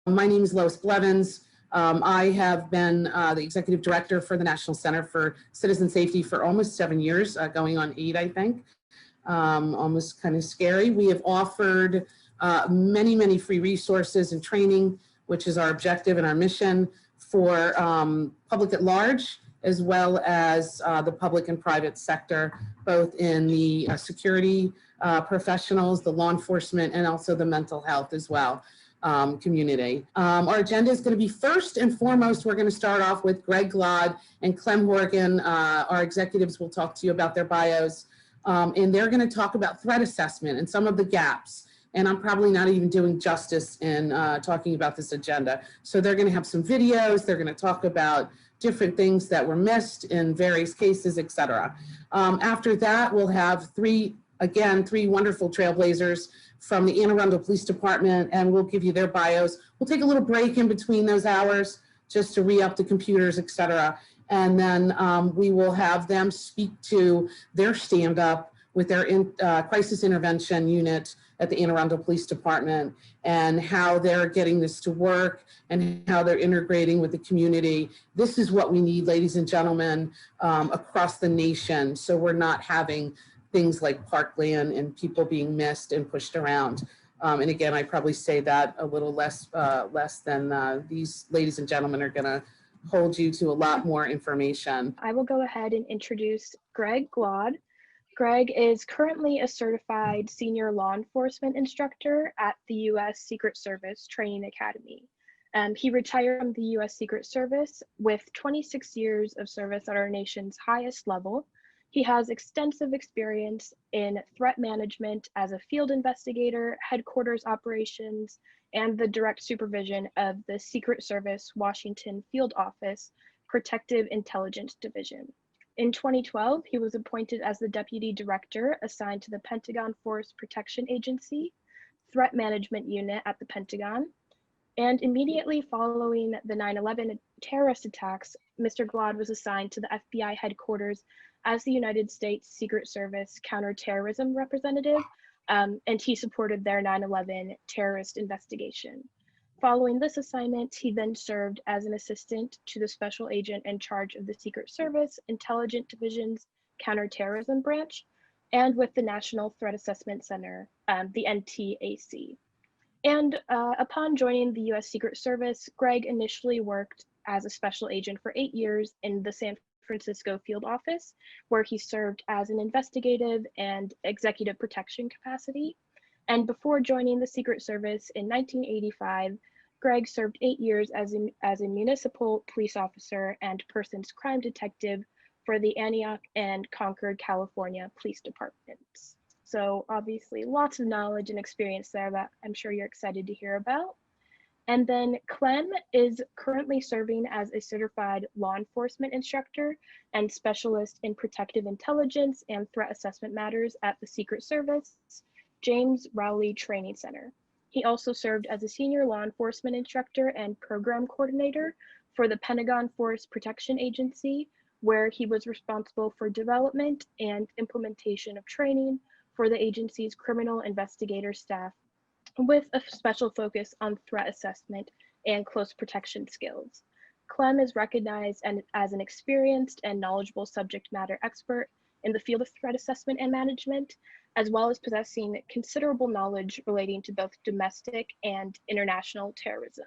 My name is Lois Blevins. I have been the executive director for the National Center for Citizen Safety for almost 7 years, going on 8, I think. Almost kind of scary. We have offered many free resources and training, which is our objective and our mission for public at large, as well as the public and private sector, both in the security professionals, the law enforcement, and also the mental health as well. Community. Our agenda is going to be first and foremost, we're going to start off with Greg Glod and Clem Hourican. Our executives will talk to you about their bios, and they're going to talk about threat assessment and some of the gaps. And I'm probably not even doing justice in talking about this agenda. So they're going to have some videos. They're going to talk about different things that were missed in various cases, et cetera. After that, we'll have three wonderful trailblazers from the Arundel Police Department, and we'll give you their bios. We'll take a little break in between those hours just to re-up the computers, et cetera. And then we will have them speak to their stand-up with their crisis intervention unit at the Arundel Police Department and how they're getting this to work and how they're integrating with the community. This is what we need, ladies and gentlemen, across the nation. So we're not having things like parkland and people being missed and pushed around. And again, I probably say that a little less than these ladies and gentlemen are gonna hold you to a lot more information. I will go ahead and introduce Greg Glod. Greg is currently a certified senior law enforcement instructor at the U.S. Secret Service Training Academy. He retired from the U.S. Secret Service with 26 years of service at our nation's highest level. He has extensive experience in threat management as a field investigator, headquarters operations, and the direct supervision of the Secret Service Washington Field Office Protective Intelligence Division. In 2012, he was appointed as the Deputy Director assigned to the Pentagon Force Protection Agency Threat Management Unit at the Pentagon. And immediately following the 9/11 terrorist attacks, Mr. Glod was assigned to the FBI headquarters as the United States Secret Service counterterrorism representative, and he supported their 9/11 terrorist investigation. Following this assignment, he then served as an assistant to the special agent in charge of the Secret Service Intelligence Division's counterterrorism branch, and with the National Threat Assessment Center, the NTAC. And upon joining the U.S. Secret Service, Greg initially worked as a special agent for 8 years in the San Francisco field office, where he served as an investigative and executive protection capacity. And before joining the Secret Service in 1985, Greg served 8 years as a municipal police officer and persons crime detective for the Antioch and Concord, California Police Departments. So obviously lots of knowledge and experience there that I'm sure you're excited to hear about. And then Clem is currently serving as a certified law enforcement instructor and specialist in protective intelligence and threat assessment matters at the Secret Service James Rowley Training Center. He also served as a senior law enforcement instructor and program coordinator for the Pentagon Force Protection Agency, where he was responsible for development and implementation of training for the agency's criminal investigator staff, with a special focus on threat assessment and close protection skills. Clem is recognized as an experienced and knowledgeable subject matter expert in the field of threat assessment and management, as well as possessing considerable knowledge relating to both domestic and international terrorism.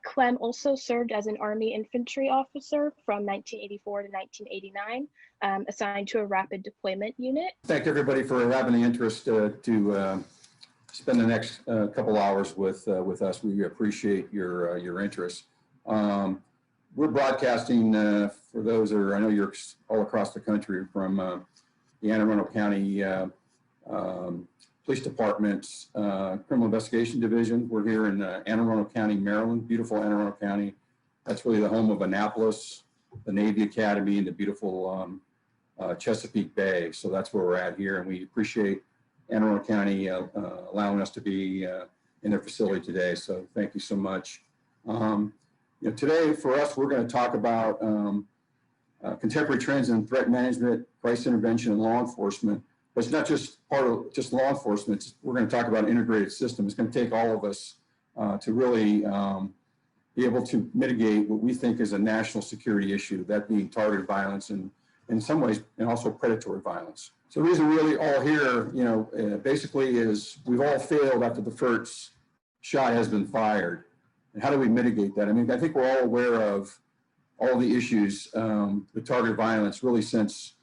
Clem also served as an Army infantry officer from 1984 to 1989, assigned to a rapid deployment unit. Thank everybody for having the interest to spend the next couple hours with us. We appreciate your interest. We're broadcasting for those that are, I know you're all across the country, from the Anne Arundel County Police Department's Criminal Investigation Division. We're here in Anne Arundel County, Maryland, beautiful Anne Arundel County. That's really the home of Annapolis, the Navy Academy, and the beautiful Chesapeake Bay. So that's where we're at here, and we appreciate Anne Arundel County allowing us to be in their facility today. So thank you so much. Today for us, we're going to talk about contemporary trends in threat management, crisis intervention, and law enforcement. But it's not just part of just law enforcement. We're going to talk about an integrated system. It's going to take all of us to really be able to mitigate what we think is a national security issue, that being targeted violence and in some ways, and also predatory violence. So the reason we're really all here, you know, basically is we've all failed after the first shot has been fired. And how do we mitigate that? I mean, I think we're all aware of all the issues with targeted violence really since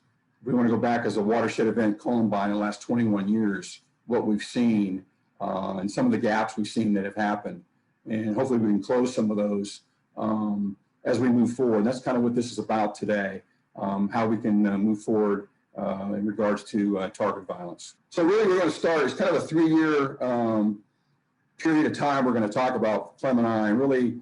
we want to go back as a watershed event, Columbine, in the last 21 years, what we've seen and some of the gaps we've seen that have happened. And hopefully we can close some of those as we move forward. And that's kind of what this is about today, how we can move forward in regards to target violence. So really we're going to start, it's kind of a 3-year period of time we're going to talk about, Clem and I. Really,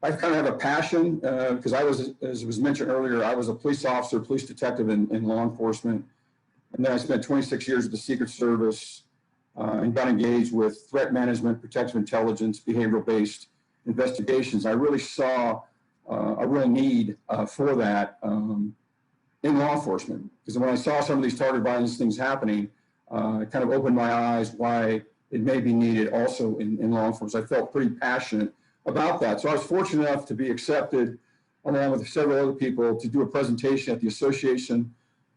I kind of have a passion because I was, as was mentioned earlier, I was a police officer, police detective in law enforcement. And then I spent 26 years at the Secret Service and got engaged with threat management, protective intelligence, behavioral-based investigations. I really saw a real need for that in law enforcement. Because when I saw some of these targeted violence things happening, it kind of opened my eyes why it may be needed also in law enforcement. I felt pretty passionate about that. So I was fortunate enough to be accepted along with several other people to do a presentation at the Association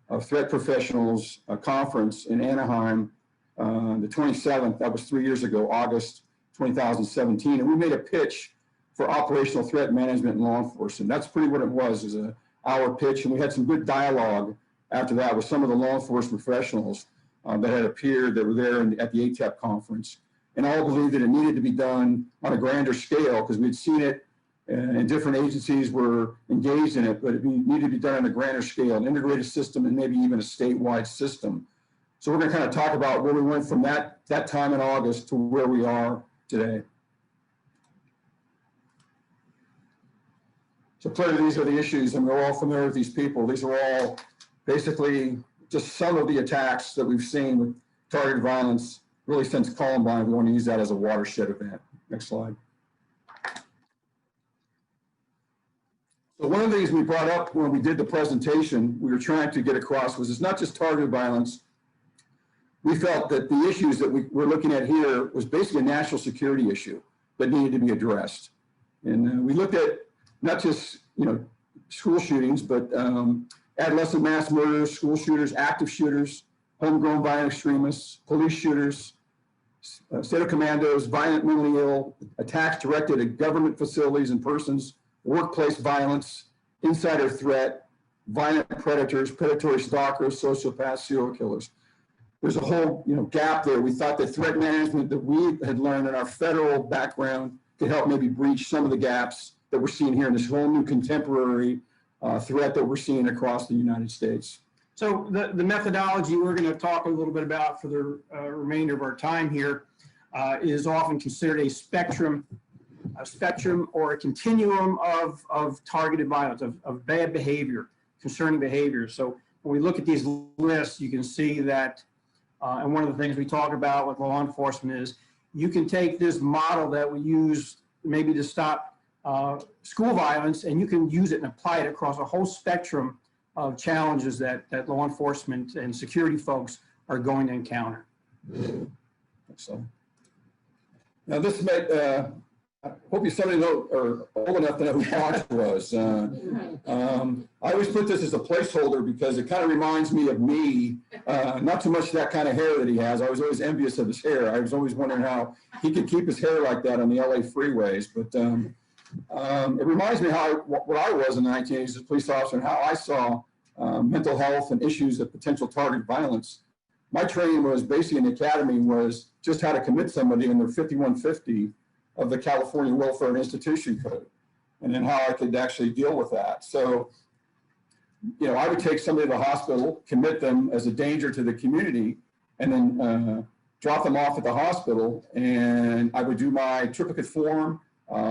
of Threat Professionals conference in Anaheim, the 27th, that was 3 years ago, August 2017. And we made a pitch for operational threat management in law enforcement. That's pretty what it was, is an hour pitch. And we had some good dialogue after that with some of the law enforcement professionals that had appeared, that were there at the ATAP conference. And all believed that it needed to be done on a grander scale because we'd seen it and different agencies were engaged in it, but it needed to be done on a grander scale, an integrated system and maybe even a statewide system. So we're going to kind of talk about where we went from that time in August to where we are today. So clearly these are the issues, and we're all familiar with these people. These are all basically just some of the attacks that we've seen with targeted violence really since Columbine. We want to use that as a watershed event. Next slide. So one of the things we brought up when we did the presentation, we were trying to get across was it's not just targeted violence. We felt that the issues that we were looking at here was basically a national security issue that needed to be addressed. And we looked at not just, you know, school shootings, but adolescent mass murders, school shooters, active shooters, homegrown violent extremists, police shooters, state of commandos, violent mentally ill, attacks directed at government facilities and persons, workplace violence, insider threat, violent predators, predatory stalkers, sociopaths, serial killers. There's a whole, you know, gap there. We thought that threat management that we had learned in our federal background could help maybe breach some of the gaps that we're seeing here in this whole new contemporary threat that we're seeing across the United States. So the methodology we're going to talk a little bit about for the remainder of our time here is often considered a spectrum or a continuum of targeted violence, of bad behavior, concerning behavior. So when we look at these lists, you can see that, and one of the things we talk about with law enforcement is you can take this model that we use maybe to stop school violence, and you can use it and apply it across a whole spectrum of challenges that law enforcement and security folks are going to encounter. So now this may, I hope you somebody know or old enough to know who Fox was. I always put this as a placeholder because it kind of reminds me of me, not so much that kind of hair that he has. I was always envious of his hair. I was always wondering how he could keep his hair like that on the LA freeways. But it reminds me how what I was in the 1980s as a police officer and how I saw mental health and issues of potential target violence. My training was basically in the academy was just how to commit somebody in their 5150 of the California Welfare and Institution Code, and then how I could actually deal with that. So, you know, I would take somebody to the hospital, commit them as a danger to the community, and then drop them off at the hospital, and I would do my triplicate form,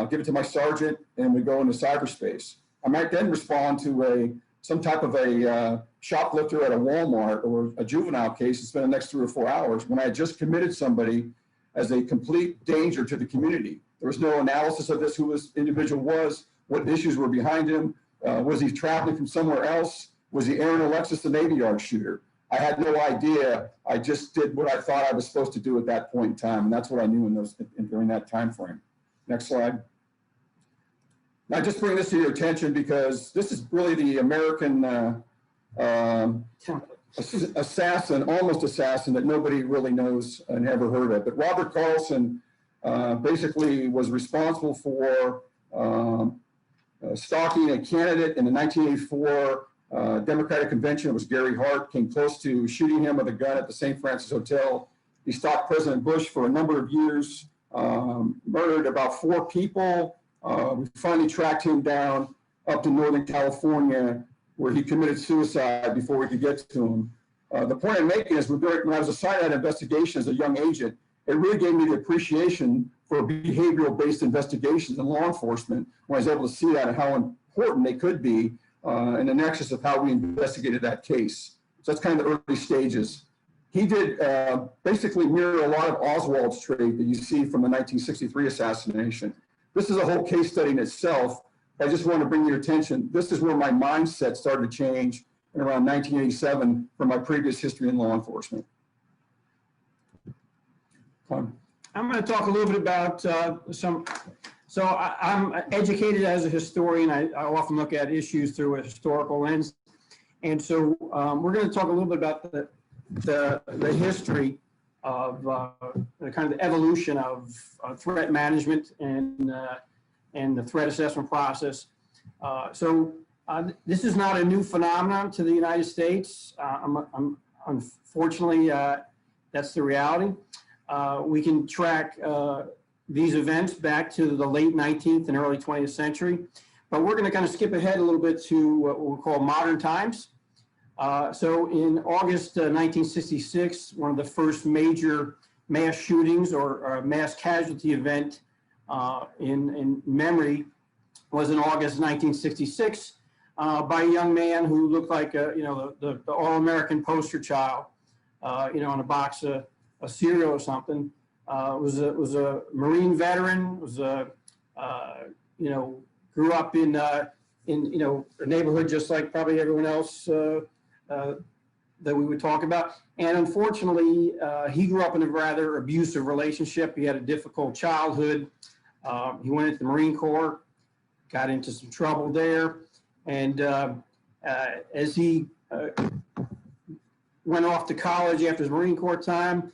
give it to my sergeant, and we go into cyberspace. I might then respond to some type of a shoplifter at a Walmart or a juvenile case and spend the next 3 or 4 hours when I had just committed somebody as a complete danger to the community. There was no analysis of this, who this individual was, what issues were behind him. Was he traveling from somewhere else? Was he Aaron Alexis, the Navy Yard shooter? I had no idea. I just did what I thought I was supposed to do at that point in time. And that's what I knew during that time frame. Next slide. Now, just bring this to your attention because this is really the American assassin, almost assassin that nobody really knows and ever heard of. But Robert Carlson basically was responsible for stalking a candidate in the 1984 Democratic Convention. It was Gary Hart, came close to shooting him with a gun at the St. Francis Hotel. He stalked President Bush for a number of years, murdered about 4 people. We finally tracked him down up to Northern California, where he committed suicide before we could get to him. The point I'm making is when I was assigned that investigation as a young agent, it really gave me the appreciation for behavioral-based investigations in law enforcement when I was able to see that and how important they could be in the nexus of how we investigated that case. So that's kind of the early stages. He did basically mirror a lot of Oswald's trait that you see from the 1963 assassination. This is a whole case study in itself. I just want to bring your attention. This is where my mindset started to change in around 1987 from my previous history in law enforcement. I'm going to talk a little bit about I'm educated as a historian. I often look at issues through a historical lens. And so we're going to talk a little bit about the history of the kind of the evolution of threat management and the threat assessment process. This is not a new phenomenon to the United States. Unfortunately, that's the reality. We can track these events back to the late 19th and early 20th century, but we're going to kind of skip ahead a little bit to what we'll call modern times. So in August 1966, one of the first major mass shootings or mass casualty event in memory was in August 1966 by a young man who looked like the all-American poster child, on a box of cereal or something. Was a Marine veteran. Grew up in a neighborhood just like probably everyone else that we would talk about. And unfortunately, he grew up in a rather abusive relationship. He had a difficult childhood. He went into the Marine Corps, got into some trouble there. And as he went off to college after his Marine Corps time,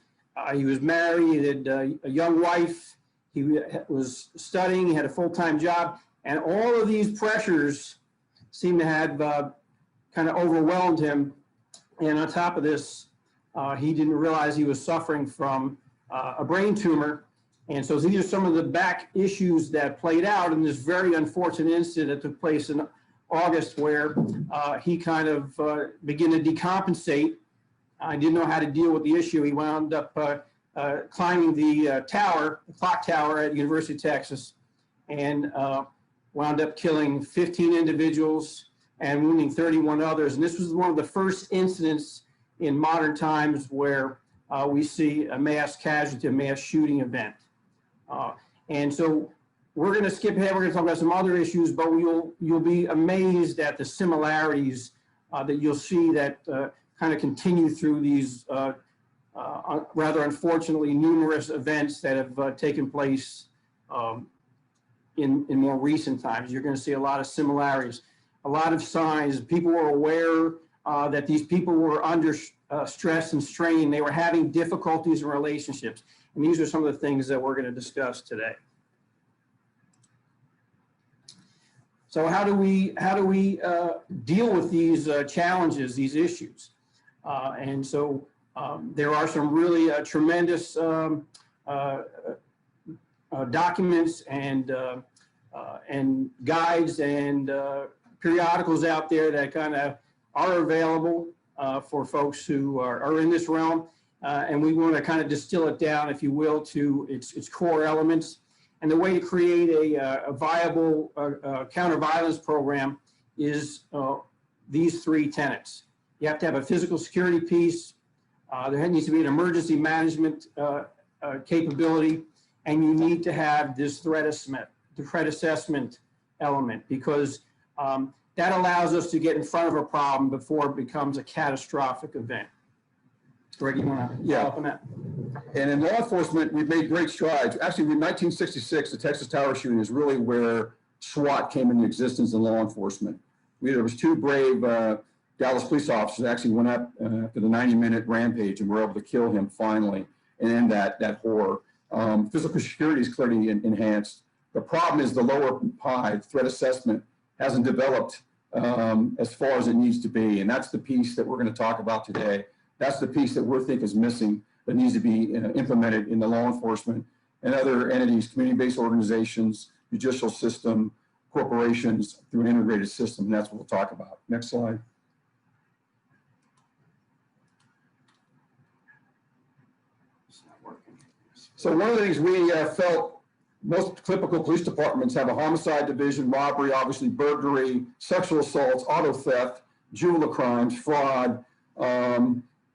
he was married, he had a young wife, he was studying, he had a full-time job, and all of these pressures seemed to have kind of overwhelmed him. And on top of this, he didn't realize he was suffering from a brain tumor. And so these are some of the back issues that played out in this very unfortunate incident that took place in August, where he kind of began to decompensate. I didn't know how to deal with the issue. He wound up climbing the clock tower at University of Texas, and wound up killing 15 individuals and wounding 31 others. And this was one of the first incidents in modern times where we see a mass casualty, a mass shooting event. And so we're going to skip ahead. We're going to talk about some other issues, but you'll be amazed at the similarities that you'll see that kind of continue through these rather unfortunately numerous events that have taken place in more recent times. You're going to see a lot of similarities, a lot of signs. People were aware that these people were under stress and strain. They were having difficulties in relationships. And these are some of the things that we're going to discuss today. So how do we deal with these challenges, these issues? And so there are some really tremendous documents and guides and periodicals out there that kind of are available for folks who are in this realm. And we want to kind of distill it down, if you will, to its core elements. And the way to create a viable counter-violence program is these 3 tenets. You have to have a physical security piece. There needs to be an emergency management capability, and you need to have this threat assessment element, because that allows us to get in front of a problem before it becomes a catastrophic event. Greg, you want to Yeah. follow up on that? And in law enforcement, we've made great strides. Actually, in 1966, the Texas Tower shooting is really where SWAT came into existence in law enforcement. There was two brave Dallas police officers that actually went up after the 90-minute rampage and were able to kill him finally and end that horror. Physical security is clearly enhanced. The problem is the lower pie, threat assessment, hasn't developed as far as it needs to be. And that's the piece that we're going to talk about today. That's the piece that we think is missing, that needs to be implemented in the law enforcement and other entities, community-based organizations, judicial system, corporations, through an integrated system. And that's what we'll talk about. Next slide. So one of the things we felt, most typical police departments have a homicide division, robbery, obviously burglary, sexual assaults, auto theft, juvenile crimes, fraud.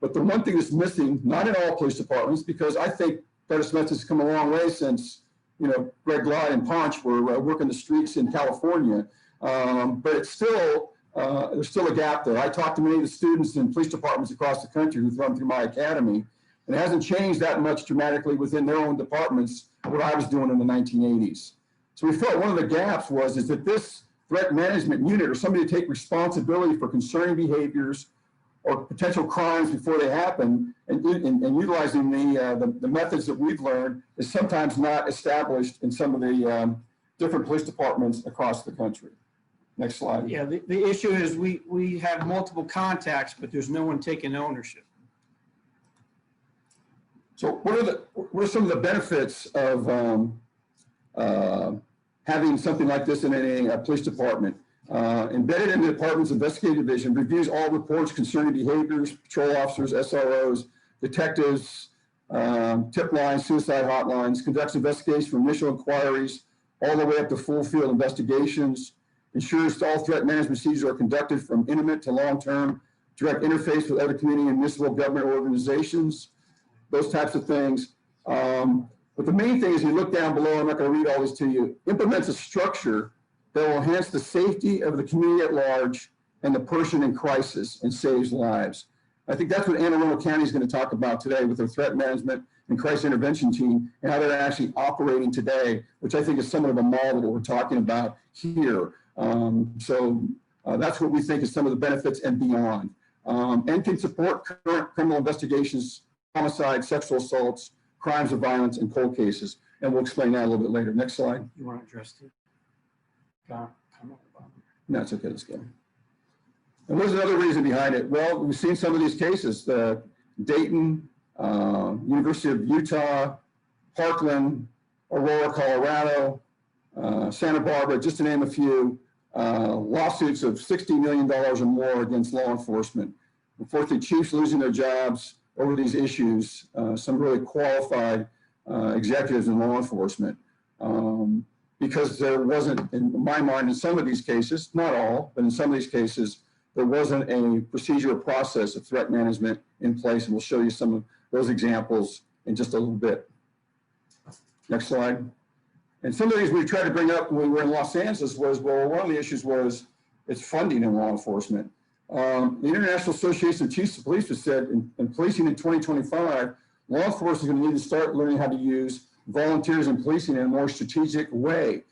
But the one thing that's missing, not in all police departments, because I think Better Smith has come a long way since, you know, Greg Glod and Ponch were working the streets in California. But it's still, there's still a gap there. I talked to many of the students in police departments across the country who've run through my academy, and it hasn't changed that much dramatically within their own departments what I was doing in the 1980s. So we felt one of the gaps is that this threat management unit, or somebody to take responsibility for concerning behaviors or potential crimes before they happen, and utilizing the methods that we've learned, is sometimes not established in some of the different police departments across the country. Next slide. Yeah, the issue is we have multiple contacts, but there's no one taking ownership. So what are some of the benefits of having something like this in a police department? Embedded in the department's investigative division, reviews all reports concerning behaviors, patrol officers, SROs, detectives, tip lines, suicide hotlines, conducts investigations from initial inquiries all the way up to full field investigations, ensures all threat management procedures are conducted from intimate to long-term, direct interface with other community and municipal government organizations, those types of things. But the main thing is, you look down below, I'm not going to read all this to you, implements a structure that will enhance the safety of the community at large and the person in crisis and saves lives. I think that's what Anne Arundel County is going to talk about today with their threat management and crisis intervention team, and how they're actually operating today, which I think is somewhat of a model that we're talking about here. That's what we think is some of the benefits and beyond. And can support current criminal investigations, homicide, sexual assaults, crimes of violence, and cold cases. And we'll explain that a little bit later. Next slide. You want to address it? No, it's okay, let's go. And what's another reason behind it? Well, we've seen some of these cases, Dayton, University of Utah, Parkland, Aurora, Colorado, Santa Barbara, just to name a few, lawsuits of $60 million or more against law enforcement. Unfortunately, chiefs losing their jobs over these issues, some really qualified executives in law enforcement. Because there wasn't, in my mind, in some of these cases, not all, but in some of these cases, there wasn't a procedure or process of threat management in place. And we'll show you some of those examples in just a little bit. Next slide. And some of these we tried to bring up when we were in Los Angeles was, well, one of the issues was its funding in law enforcement. The International Association of Chiefs of Police has said in policing in 2025, law enforcement is going to need to start learning how to use volunteers in policing in a more strategic way,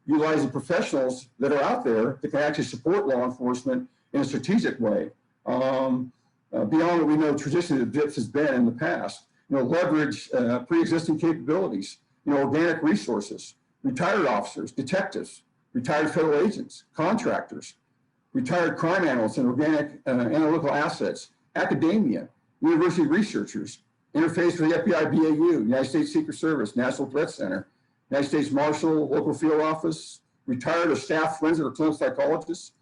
utilizing professionals that are out there that can actually support law enforcement in a strategic way, beyond what we know traditionally the DIPS has been in the past. You know, leverage pre-existing capabilities, you know, organic resources, retired officers, detectives, retired federal agents, contractors, retired crime analysts and organic analytical assets, academia, university researchers, interface with the FBI, BAU, United States Secret Service, National Threat Center, United States Marshal, local field office, retired or staff forensic or clinical psychologists,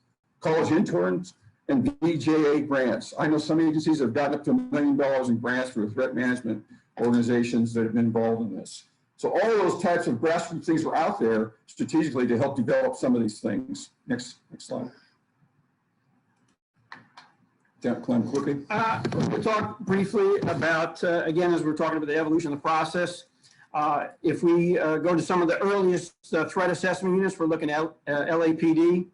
college interns, and BJA grants. I know some agencies have gotten up to $1 million in grants for threat management organizations that have been involved in this. So all of those types of grassroots things are out there strategically to help develop some of these things. Next slide. Clem, quickly. We'll talk briefly about, again, as we're talking about the evolution of the process. If we go to some of the earliest threat assessment units, we're looking at LAPD.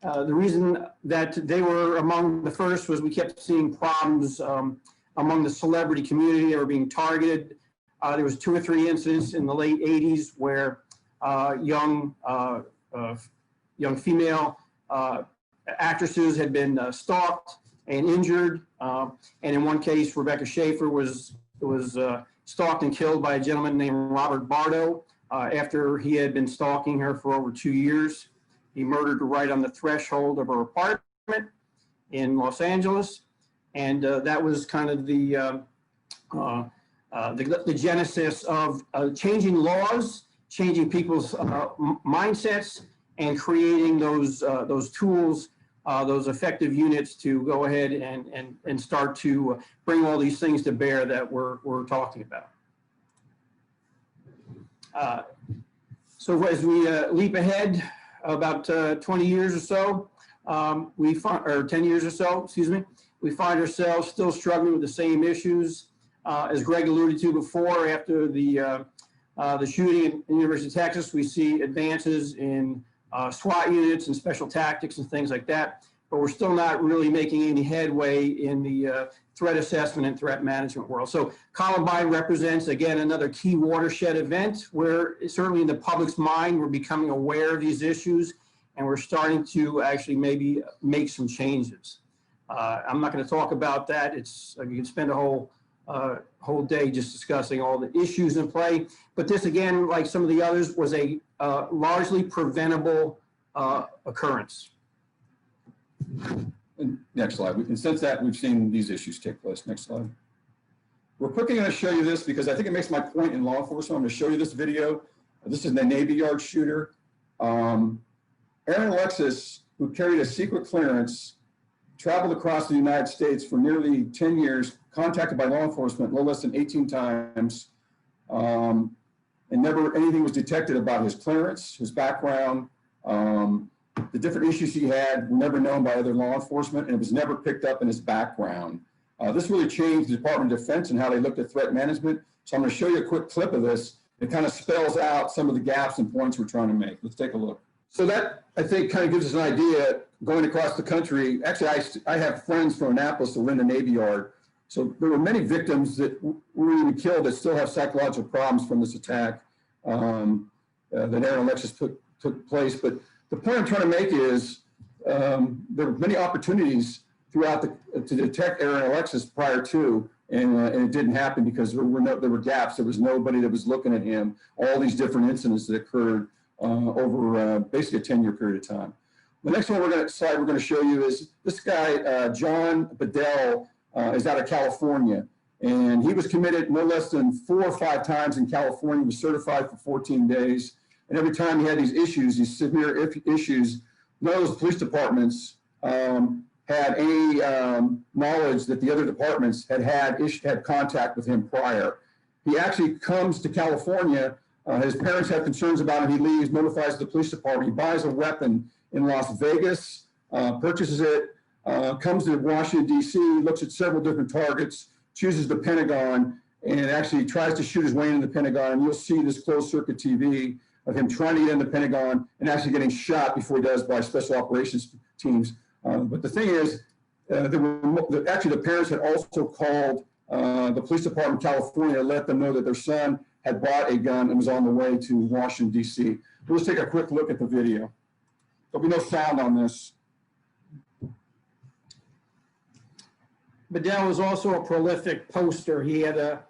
The reason that they were among the first was we kept seeing problems among the celebrity community. They were being targeted. There was 2 or 3 incidents in the late 80s where young female actresses had been stalked and injured. And in one case, Rebecca Schaefer was stalked and killed by a gentleman named Robert Bardo after he had been stalking her for over 2 years. He murdered her right on the threshold of her apartment in Los Angeles. And that was kind of the genesis of changing laws, changing people's mindsets, and creating those tools, those effective units to go ahead and start to bring all these things to bear that we're talking about. So as we leap ahead about 20 years or so, or 10 years or so, excuse me, we find ourselves still struggling with the same issues. As Greg alluded to before, after the shooting at the University of Texas, we see advances in SWAT units and special tactics and things like that, but we're still not really making any headway in the threat assessment and threat management world. So Columbine represents, again, another key watershed event where certainly in the public's mind, we're becoming aware of these issues and we're starting to actually maybe make some changes. I'm not going to talk about that. You can spend a whole day just discussing all the issues in play. But this, again, like some of the others, was a largely preventable occurrence. And next slide. And since that, we've seen these issues take place. Next slide. We're quickly going to show you this because I think it makes my point in law enforcement. I'm going to show you this video. This is the Navy Yard shooter. Aaron Alexis, who carried a secret clearance, traveled across the United States for nearly 10 years, contacted by law enforcement no less than 18 times, and never anything was detected about his clearance, his background, the different issues he had were never known by other law enforcement, and it was never picked up in his background. This really changed the Department of Defense and how they looked at threat management. So I'm going to show you a quick clip of this. It kind of spells out some of the gaps and points we're trying to make. Let's take a look. So that, I think, kind of gives us an idea going across the country. Actually, I have friends from Annapolis that were in the Navy Yard. So there were many victims that were even killed that still have psychological problems from this attack that Aaron Alexis took place. But the point I'm trying to make is there were many opportunities throughout to detect Aaron Alexis prior to, and it didn't happen because there were gaps. There was nobody that was looking at him. All these different incidents that occurred over basically a 10-year period of time. The next one we're going to show you is this guy, John Bedell, is out of California, and he was committed no less than 4 or 5 times in California. He was certified for 14 days, and every time he had these issues, these severe issues, none of those police departments had any knowledge that the other departments had contact with him prior. He actually comes to California. His parents have concerns about him. He leaves, notifies the police department. He buys a weapon in Las Vegas, purchases it, comes to Washington, D.C., looks at several different targets, chooses the Pentagon, and actually tries to shoot his way into the Pentagon. And you'll see this closed circuit TV of him trying to get in the Pentagon and actually getting shot before he does by special operations teams. But the thing is, actually the parents had also called the police department in California to let them know that their son had bought a gun and was on the way to Washington, D.C. Let's take a quick look at the video. There'll be no sound on this. Bedell was also a prolific poster. He had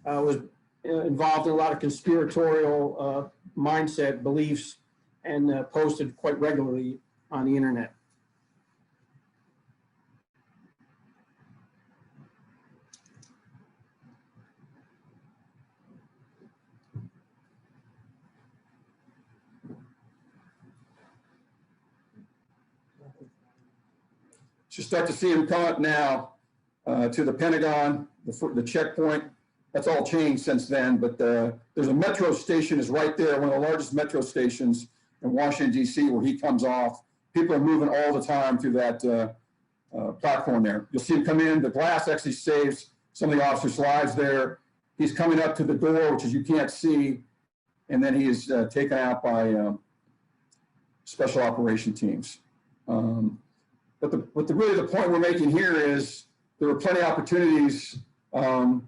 was involved in a lot of conspiratorial mindset beliefs and posted quite regularly on the internet. You start to see him come up now to the Pentagon, the checkpoint. That's all changed since then, but there's a metro station is right there, one of the largest metro stations in Washington, D.C., where he comes off. People are moving all the time through that platform there. You'll see him come in. The glass actually saves some of the officers' lives there. He's coming up to the door, which is you can't see, and then he is taken out by special operation teams. But really the point we're making here is there were plenty of opportunities to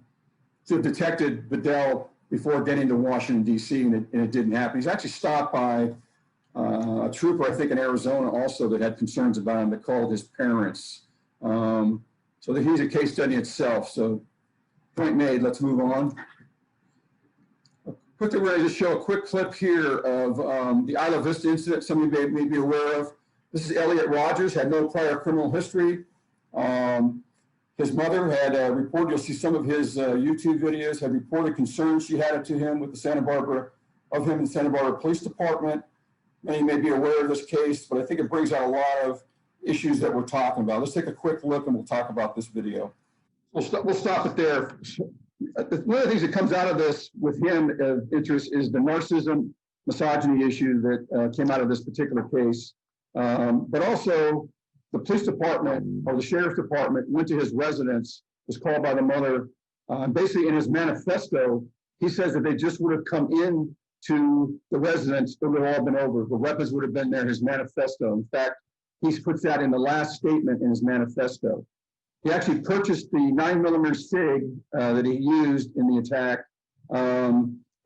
have detected Bedell before getting to Washington, D.C., and it didn't happen. He's actually stopped by a trooper, I think, in Arizona also that had concerns about him that called his parents. So that he's a case study itself. So point made, let's move on. Quickly, we're going to just show a quick clip here of the Isla Vista incident some of you may be aware of. This is Elliot Rogers, had no prior criminal history. His mother had reported, you'll see some of his YouTube videos, had reported concerns she had to him with the Santa Barbara Police Department. Many may be aware of this case, but I think it brings out a lot of issues that we're talking about. Let's take a quick look and we'll talk about this video. We'll stop it there. One of the things that comes out of this with him of interest is the narcissism, misogyny issue that came out of this particular case. But also the police department or the sheriff's department went to his residence, was called by the mother. Basically in his manifesto, he says that they just would have come in to the residence, it would have all been over. The weapons would have been there, his manifesto. In fact, he puts that in the last statement in his manifesto. He actually purchased the 9mm SIG that he used in the attack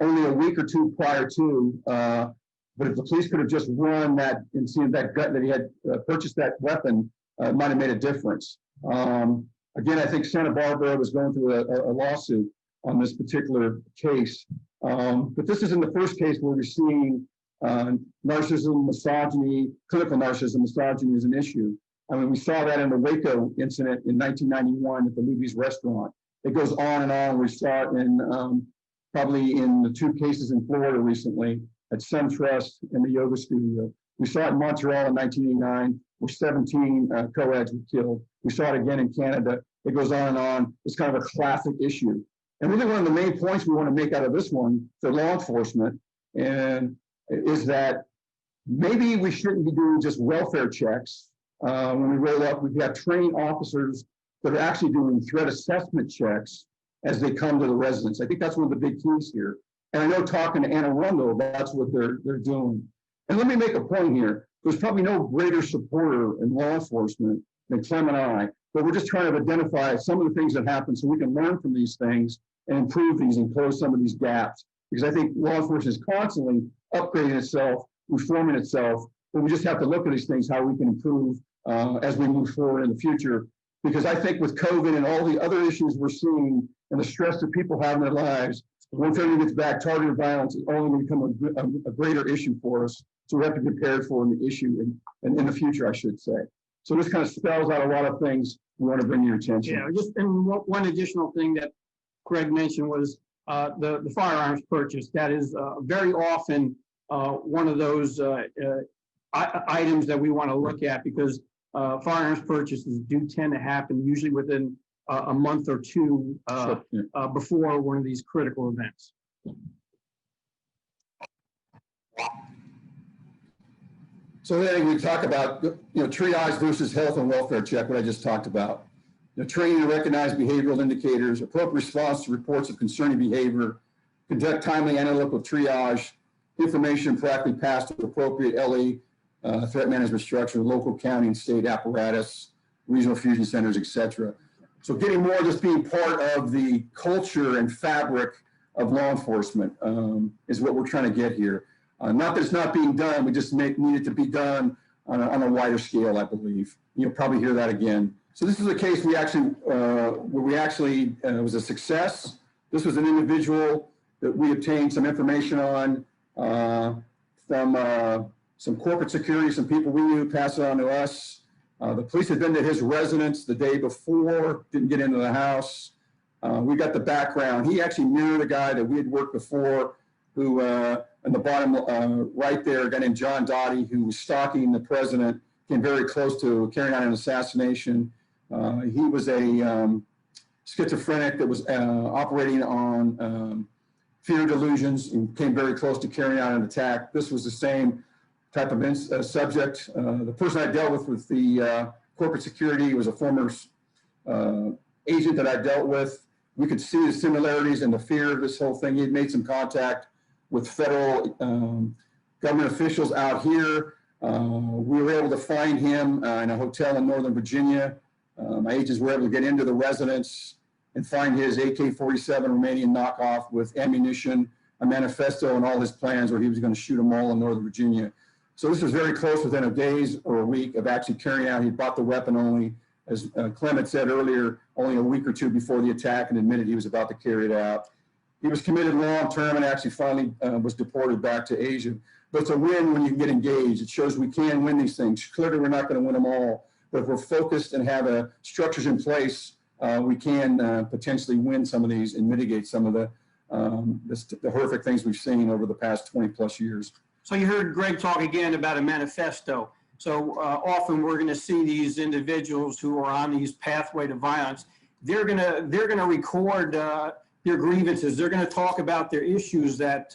only a week or two prior to, but if the police could have just run that and seen that gut that he had purchased that weapon, it might have made a difference. Again, I think Santa Barbara was going through a lawsuit on this particular case. But this isn't the first case where we're seeing narcissism, misogyny, clinical narcissism, misogyny is an issue. I mean, we saw that in the Waco incident in 1991 at the Luby's restaurant. It goes on and on. We saw it in probably in the 2 cases in Florida recently at SunTrust and the yoga studio. We saw it in Montreal in 1989, where 17 co-eds were killed. We saw it again in Canada. It goes on and on. It's kind of a classic issue. And really one of the main points we want to make out of this one for law enforcement and is that maybe we shouldn't be doing just welfare checks. When we roll up, we've got trained officers that are actually doing threat assessment checks as they come to the residence. I think that's one of the big keys here. And I know talking to Arundel, that's what they're doing. And let me make a point here. There's probably no greater supporter in law enforcement than Clem and I, but we're just trying to identify some of the things that happen so we can learn from these things and improve these and close some of these gaps. Because I think law enforcement is constantly upgrading itself, reforming itself, but we just have to look at these things, how we can improve as we move forward in the future. Because I think with COVID and all the other issues we're seeing and the stress that people have in their lives, once everything gets back, targeted violence is only going to become a greater issue for us. So we have to be prepared for the issue and in the future, I should say. So this kind of spells out a lot of things we want to bring to your attention. Yeah, just and one additional thing that Greg mentioned was the firearms purchase. That is very often one of those items that we want to look at because firearms purchases do tend to happen usually within a month or two before one of these critical events. So then we talk about triage versus health and welfare check, what I just talked about. Training to recognize behavioral indicators, appropriate response to reports of concerning behavior, conduct timely analytical triage, information proactively passed to appropriate LE, threat management structure, local, county, and state apparatus, regional fusion centers, etc. So getting more just being part of the culture and fabric of law enforcement is what we're trying to get here. Not that it's not being done, we just need it to be done on a wider scale, I believe. You'll probably hear that again. So this is a case where we actually was a success. This was an individual that we obtained some information on from some corporate security, some people we knew passed it on to us. The police had been to his residence the day before, didn't get into the house. We got the background. He actually mirrored a guy that we had worked before who, in the bottom right there, a guy named John Dottie, who was stalking the president, came very close to carrying out an assassination. He was a schizophrenic that was operating on fear delusions and came very close to carrying out an attack. This was the same type of subject. The person I dealt with the corporate security was a former agent that I dealt with. We could see the similarities and the fear of this whole thing. He had made some contact with federal government officials out here. We were able to find him in a hotel in Northern Virginia. My agents were able to get into the residence and find his AK-47 Romanian knockoff with ammunition, a manifesto, and all his plans where he was going to shoot them all in Northern Virginia. So this was very close within a days or a week of actually carrying out. He bought the weapon only, as Clem had said earlier, only a week or two before the attack, and admitted he was about to carry it out. He was committed long-term and actually finally was deported back to Asia. But it's a win when you get engaged. It shows we can win these things. Clearly, we're not going to win them all, but if we're focused and have structures in place, we can potentially win some of these and mitigate some of the horrific things we've seen over the past 20 plus years. So you heard Greg talk again about a manifesto. So often we're going to see these individuals who are on these pathway to violence. They're going to record their grievances. They're going to talk about their issues that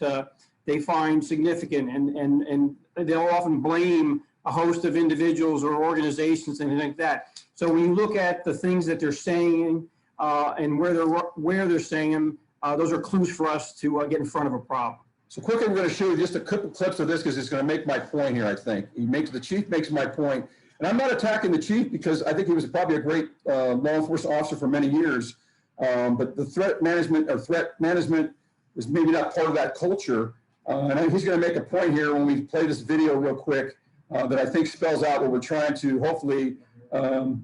they find significant, and they'll often blame a host of individuals or organizations and things like that. So when you look at the things that they're saying and where they're saying them, those are clues for us to get in front of a problem. So quickly, we're going to show you just a couple clips of this because it's going to make my point here, I think. The chief makes my point. And I'm not attacking the chief because I think he was probably a great law enforcement officer for many years. But the threat management is maybe not part of that culture. And he's going to make a point here when we play this video real quick that I think spells out what we're trying to hopefully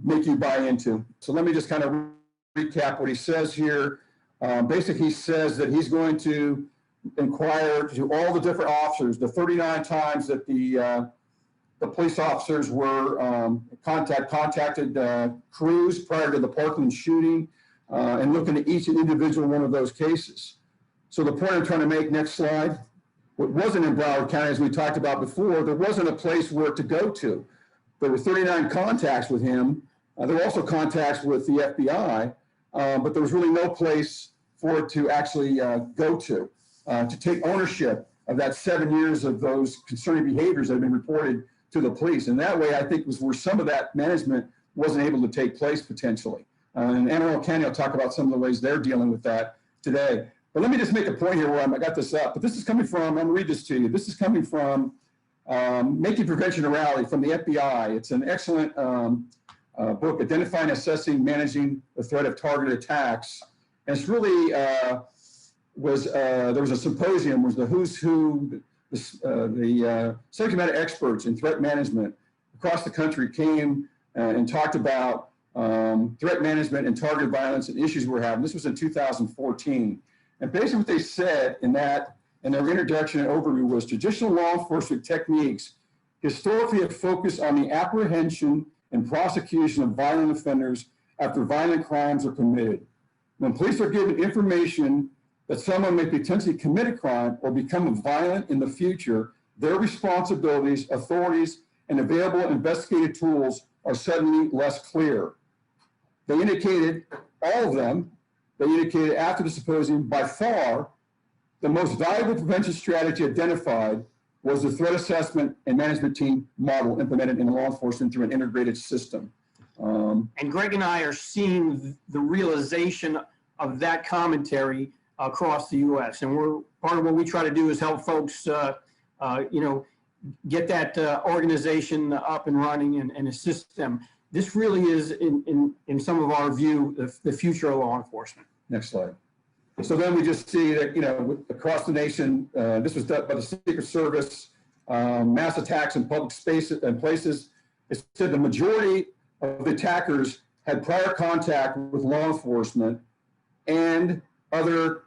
make you buy into. So let me just kind of recap what he says here. Basically, he says that he's going to inquire to all the different officers, the 39 times that the police officers were contacted crews prior to the Parkland shooting, and look into each individual one of those cases. So the point I'm trying to make, next slide, what wasn't in Broward County, as we talked about before, there wasn't a place where to go to. There were 39 contacts with him. There were also contacts with the FBI, but there was really no place for it to actually go to take ownership of that 7 years of those concerning behaviors that have been reported to the police. And that way, I think, was where some of that management wasn't able to take place potentially. And Arundel County will talk about some of the ways they're dealing with that today. But let me just make a point here where I got this up. But this is coming from, I'm going to read this to you. This is coming from Making Prevention a Rally from the FBI. It's an excellent book, Identifying, Assessing, Managing the Threat of Targeted Attacks. And it's really, there was a symposium, was the who's who, the subject matter experts in threat management across the country came and talked about threat management and targeted violence and issues we're having. This was in 2014. And basically what they said in their introduction and overview was traditional law enforcement techniques historically have focused on the apprehension and prosecution of violent offenders after violent crimes are committed. When police are given information that someone may potentially commit a crime or become violent in the future, their responsibilities, authorities, and available investigative tools are suddenly less clear. They indicated, all of them, they indicated after the symposium, by far, the most valuable prevention strategy identified was the threat assessment and management team model implemented in law enforcement through an integrated system. And Greg and I are seeing the realization of that commentary across the U.S. And part of what we try to do is help folks, get that organization up and running and assist them. This really is, in some of our view, the future of law enforcement. Next slide. So then we just see that, across the nation, this was done by the Secret Service, mass attacks in public spaces and places. It said the majority of the attackers had prior contact with law enforcement and other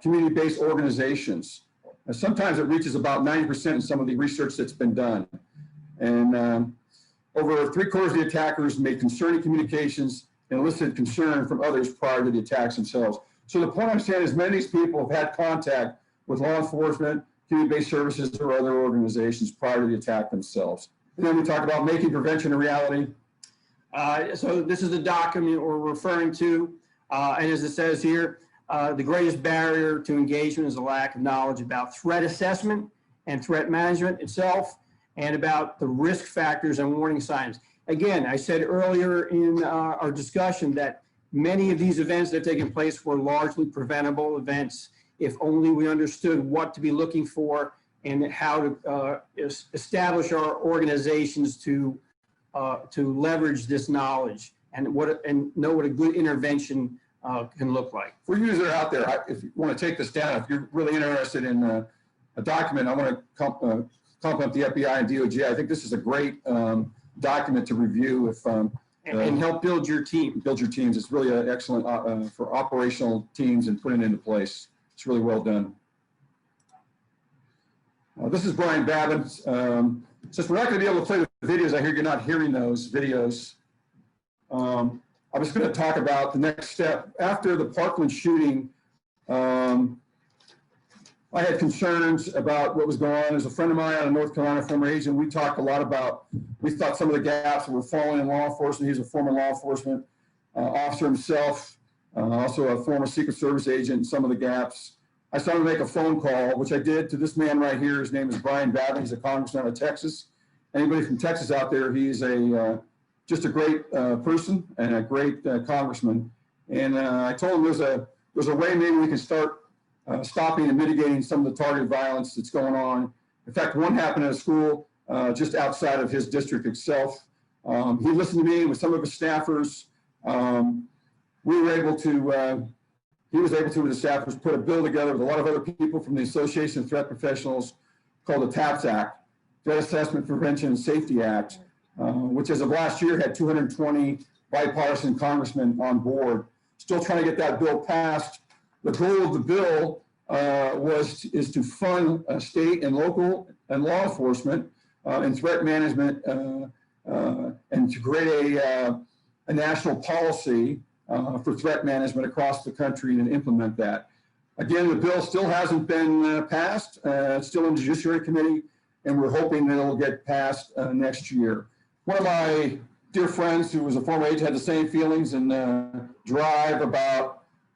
community-based organizations. And sometimes it reaches about 90% in some of the research that's been done. And over 3/4 of the attackers made concerning communications and elicited concern from others prior to the attacks themselves. So the point I'm saying is many of these people have had contact with law enforcement, community-based services, or other organizations prior to the attack themselves. And then we talk about making prevention a reality. So this is the document we're referring to. And as it says here, the greatest barrier to engagement is a lack of knowledge about threat assessment and threat management itself, and about the risk factors and warning signs. Again, I said earlier in our discussion that many of these events that have taken place were largely preventable events if only we understood what to be looking for and how to establish our organizations to leverage this knowledge and know what a good intervention can look like. For you that are out there, if you want to take this down, if you're really interested in a document, I want to compliment the FBI and DOJ. I think this is a great document to review if And help build your team. Build your teams. It's really excellent for operational teams and putting it into place. It's really well done. This is Brian Blevins. Since we're not going to be able to play the videos, I hear you're not hearing those videos. I was going to talk about the next step. After the Parkland shooting, I had concerns about what was going on. There's a friend of mine out of North Carolina, former agent. We talked a lot about, we thought some of the gaps that were falling in law enforcement. He's a former law enforcement officer himself, also a former Secret Service agent, some of the gaps. I started to make a phone call, which I did, to this man right here. His name is Brian Blevins. He's a congressman out of Texas. Anybody from Texas out there, he's just a great person and a great congressman. And I told him there's a way maybe we can start stopping and mitigating some of the targeted violence that's going on. In fact, one happened at a school just outside of his district itself. He listened to me with some of his staffers. We were able to, he was able to, with the staffers, put a bill together with a lot of other people from the Association of Threat Professionals called the TAPS Act, Threat Assessment, Prevention, and Safety Act, which as of last year had 220 bipartisan congressmen on board. Still trying to get that bill passed. The goal of the bill is to fund state and local and law enforcement and threat management and to create a national policy for threat management across the country and implement that. Again, the bill still hasn't been passed. It's still in the Judiciary Committee, and we're hoping that it'll get passed next year. One of my dear friends who was a former agent had the same feelings and drive about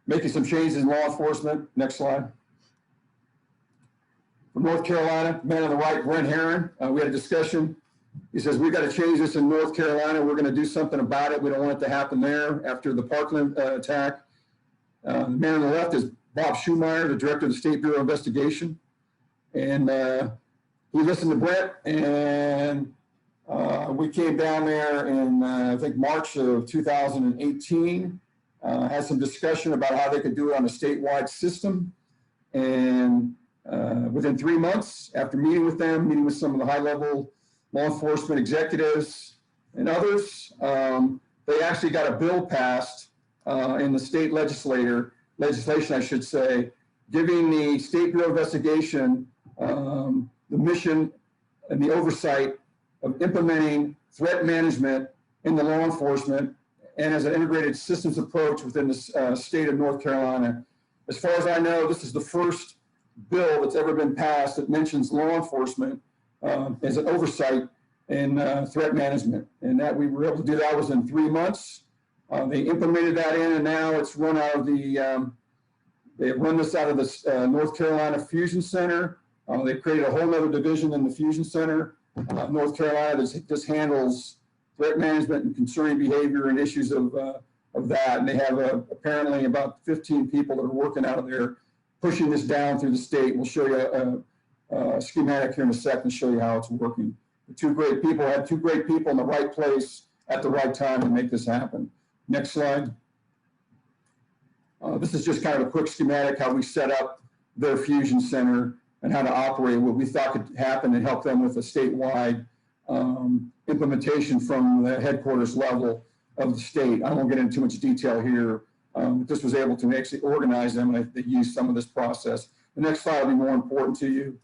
making some changes in law enforcement. Next slide. From North Carolina, man on the right, Brent Herron. We had a discussion. He says, we got to change this in North Carolina. We're going to do something about it. We don't want it to happen there after the Parkland attack. The man on the left is Bob Schumeyer, the director of the State Bureau of Investigation. And he listened to Brent, and we came down there in, I think, March of 2018. Had some discussion about how they could do it on a statewide system. And within 3 months, after meeting with them, meeting with some of the high-level law enforcement executives and others, they actually got a bill passed in the state legislation, I should say, giving the State Bureau of Investigation the mission and the oversight of implementing threat management in the law enforcement and as an integrated systems approach within the state of North Carolina. As far as I know, this is the first bill that's ever been passed that mentions law enforcement as an oversight in threat management. And that we were able to do that was in 3 months. They implemented that in, and now it's run out of the, they have run this out of the North Carolina Fusion Center. They created a whole other division in the Fusion Center, North Carolina, that just handles threat management and concerning behavior and issues of that. And they have apparently about 15 people that are working out of there, pushing this down through the state. We'll show you a schematic here in a second to show you how it's working. The two great people had two great people in the right place at the right time to make this happen. Next slide. This is just kind of a quick schematic, how we set up their fusion center and how to operate what we thought could happen and help them with a statewide implementation from the headquarters level of the state. I won't get into too much detail here, but this was able to actually organize them, and they used some of this process. The next slide will be more important to you.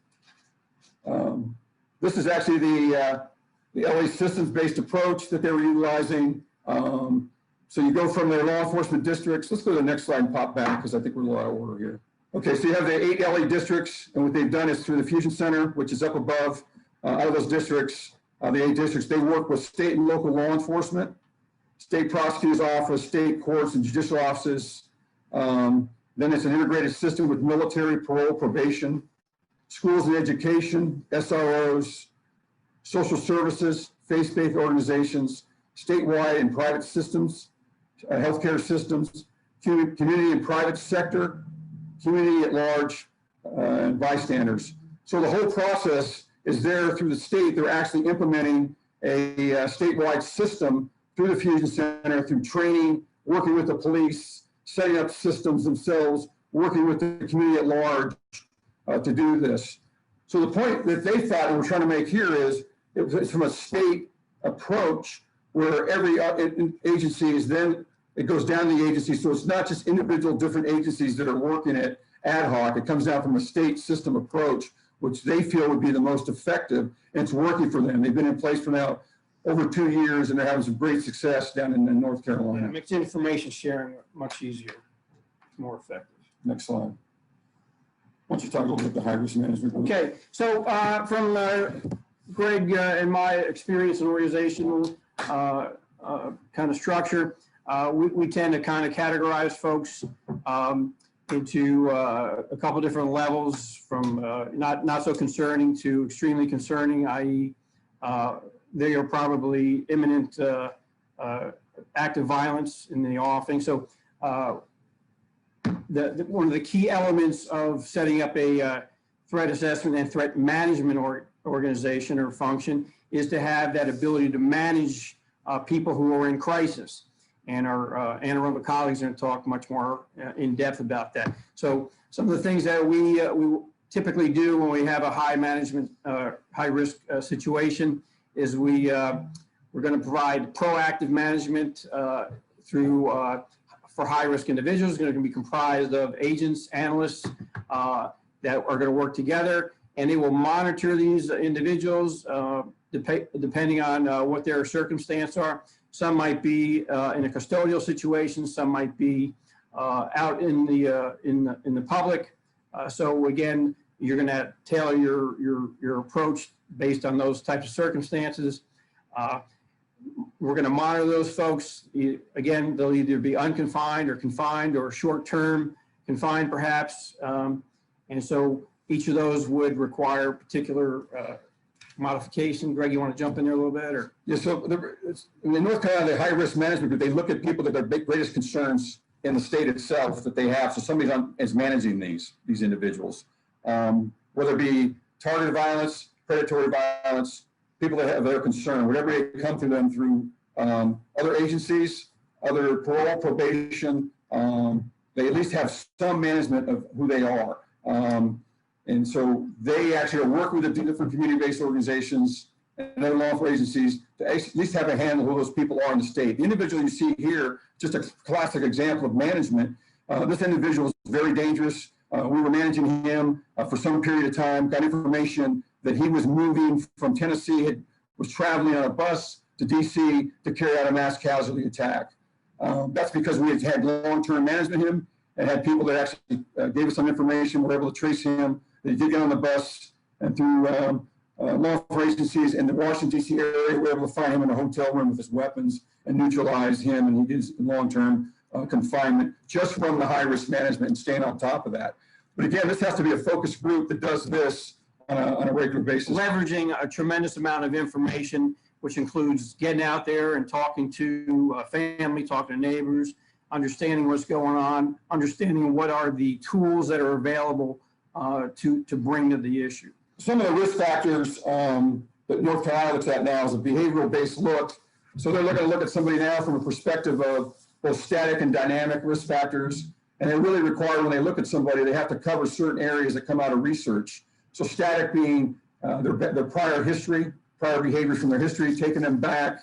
This is actually the LA systems-based approach that they were utilizing. So you go from their law enforcement districts. Let's go to the next slide and pop back, because I think we're a little out of order here. Okay, so you have the 8 LA districts, and what they've done is through the Fusion Center, which is up above, out of those districts, the 8 districts, they work with state and local law enforcement, state prosecutor's office, state courts and judicial offices. Then it's an integrated system with military, parole, probation, schools and education, SROs, social services, faith-based organizations, statewide and private systems, healthcare systems, community and private sector, community at large, and bystanders. So the whole process is there through the state. They're actually implementing a statewide system through the Fusion Center, through training, working with the police, setting up systems themselves, working with the community at large to do this. So the point that they thought and we're trying to make here is it's from a state approach where every agency is then, it goes down the agency. So it's not just individual different agencies that are working it ad hoc. It comes down from a state system approach, which they feel would be the most effective, and it's working for them. They've been in place for now over 2 years, and they're having some great success down in North Carolina. It makes information sharing much easier, more effective. Next slide. Why don't you talk a little bit about the high-risk management group? Okay, so from Greg and my experience in organizational kind of structure, we tend to kind of categorize folks into a couple different levels, from not so concerning to extremely concerning, i.e. They are probably imminent active violence in the offing. So one of the key elements of setting up a threat assessment and threat management organization or function is to have that ability to manage people who are in crisis. And our Arundel colleagues are going to talk much more in depth about that. So some of the things that we typically do when we have a high risk situation is we're going to provide proactive management for high risk individuals. It's going to be comprised of agents, analysts that are going to work together, and they will monitor these individuals depending on what their circumstances are. Some might be in a custodial situation. Some might be out in the public. So again, you're going to tailor your approach based on those types of circumstances. We're going to monitor those folks. Again, they'll either be unconfined or confined or short-term confined, perhaps. And so each of those would require particular modification. Greg, you want to jump in there a little bit? Or? Yeah, so in North Carolina, the high-risk management group, they look at people that are greatest concerns in the state itself that they have. So somebody is managing these individuals, whether it be targeted violence, predatory violence, people that have their concern, whatever they come to them through other agencies, other parole, probation, they at least have some management of who they are. And so they actually are working with the different community-based organizations and other law enforcement agencies to at least have a handle of who those people are in the state. The individual you see here, just a classic example of management. This individual is very dangerous. We were managing him for some period of time, got information that he was moving from Tennessee, was traveling on a bus to DC to carry out a mass casualty attack. That's because we had long-term management of him and had people that actually gave us some information, were able to trace him. They did get on the bus, and through law enforcement agencies in the Washington, D.C. area, we were able to find him in a hotel room with his weapons and neutralize him, and he is in long-term confinement just from the high-risk management and staying on top of that. But again, this has to be a focus group that does this on a regular basis. Leveraging a tremendous amount of information, which includes getting out there and talking to family, talking to neighbors, understanding what's going on, understanding what are the tools that are available to bring to the issue. Some of the risk factors that North Carolina looks at now is a behavioral-based look. So they're looking to look at somebody now from a perspective of both static and dynamic risk factors. And they really require, when they look at somebody, they have to cover certain areas that come out of research. So static being their prior history, prior behaviors from their history, taking them back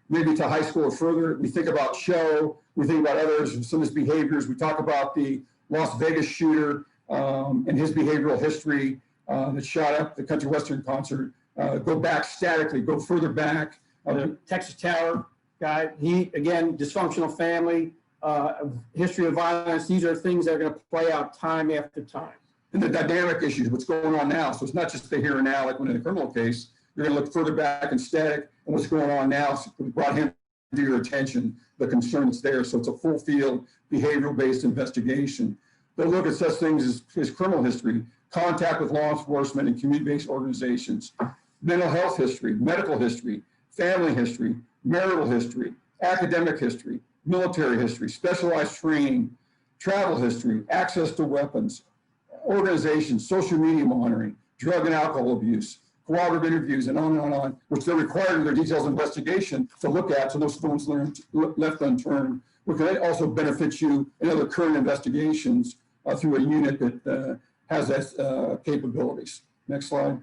maybe to high school or further. We think about show, we think about others, some of his behaviors. We talk about the Las Vegas shooter and his behavioral history that shot up the Country Western concert. Go back statically, go further back. The Texas Tower guy, he, again, dysfunctional family, history of violence. These are things that are going to play out time after time. And the dynamic issues, what's going on now. So it's not just the here and now, like when in a criminal case, you're going to look further back and static and what's going on now. So we brought him to your attention, the concern that's there. So it's a full field behavioral-based investigation. They'll look at such things as his criminal history, contact with law enforcement and community-based organizations, mental health history, medical history, family history, marital history, academic history, military history, specialized training, travel history, access to weapons, organization, social media monitoring, drug and alcohol abuse, cooperative interviews, and on, which they're required in their details investigation to look at, so no stones left unturned, which can also benefit you in other current investigations through a unit that has that capabilities. Next slide.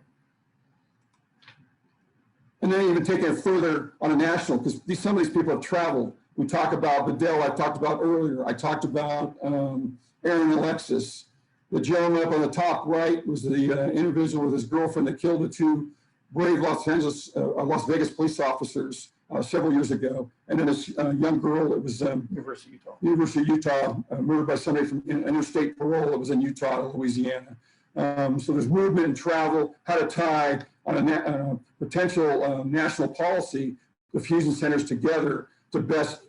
And then even taking it further on a national, because some of these people have traveled. We talk about Bedell, I talked about earlier. I talked about Aaron and Alexis. The gentleman up on the top right was the individual with his girlfriend that killed the two brave Las Vegas police officers several years ago. And then this young girl that was University of Utah, murdered by somebody from interstate parole that was in Utah, Louisiana. So there's movement and travel, how to tie on a potential national policy the fusion centers together to best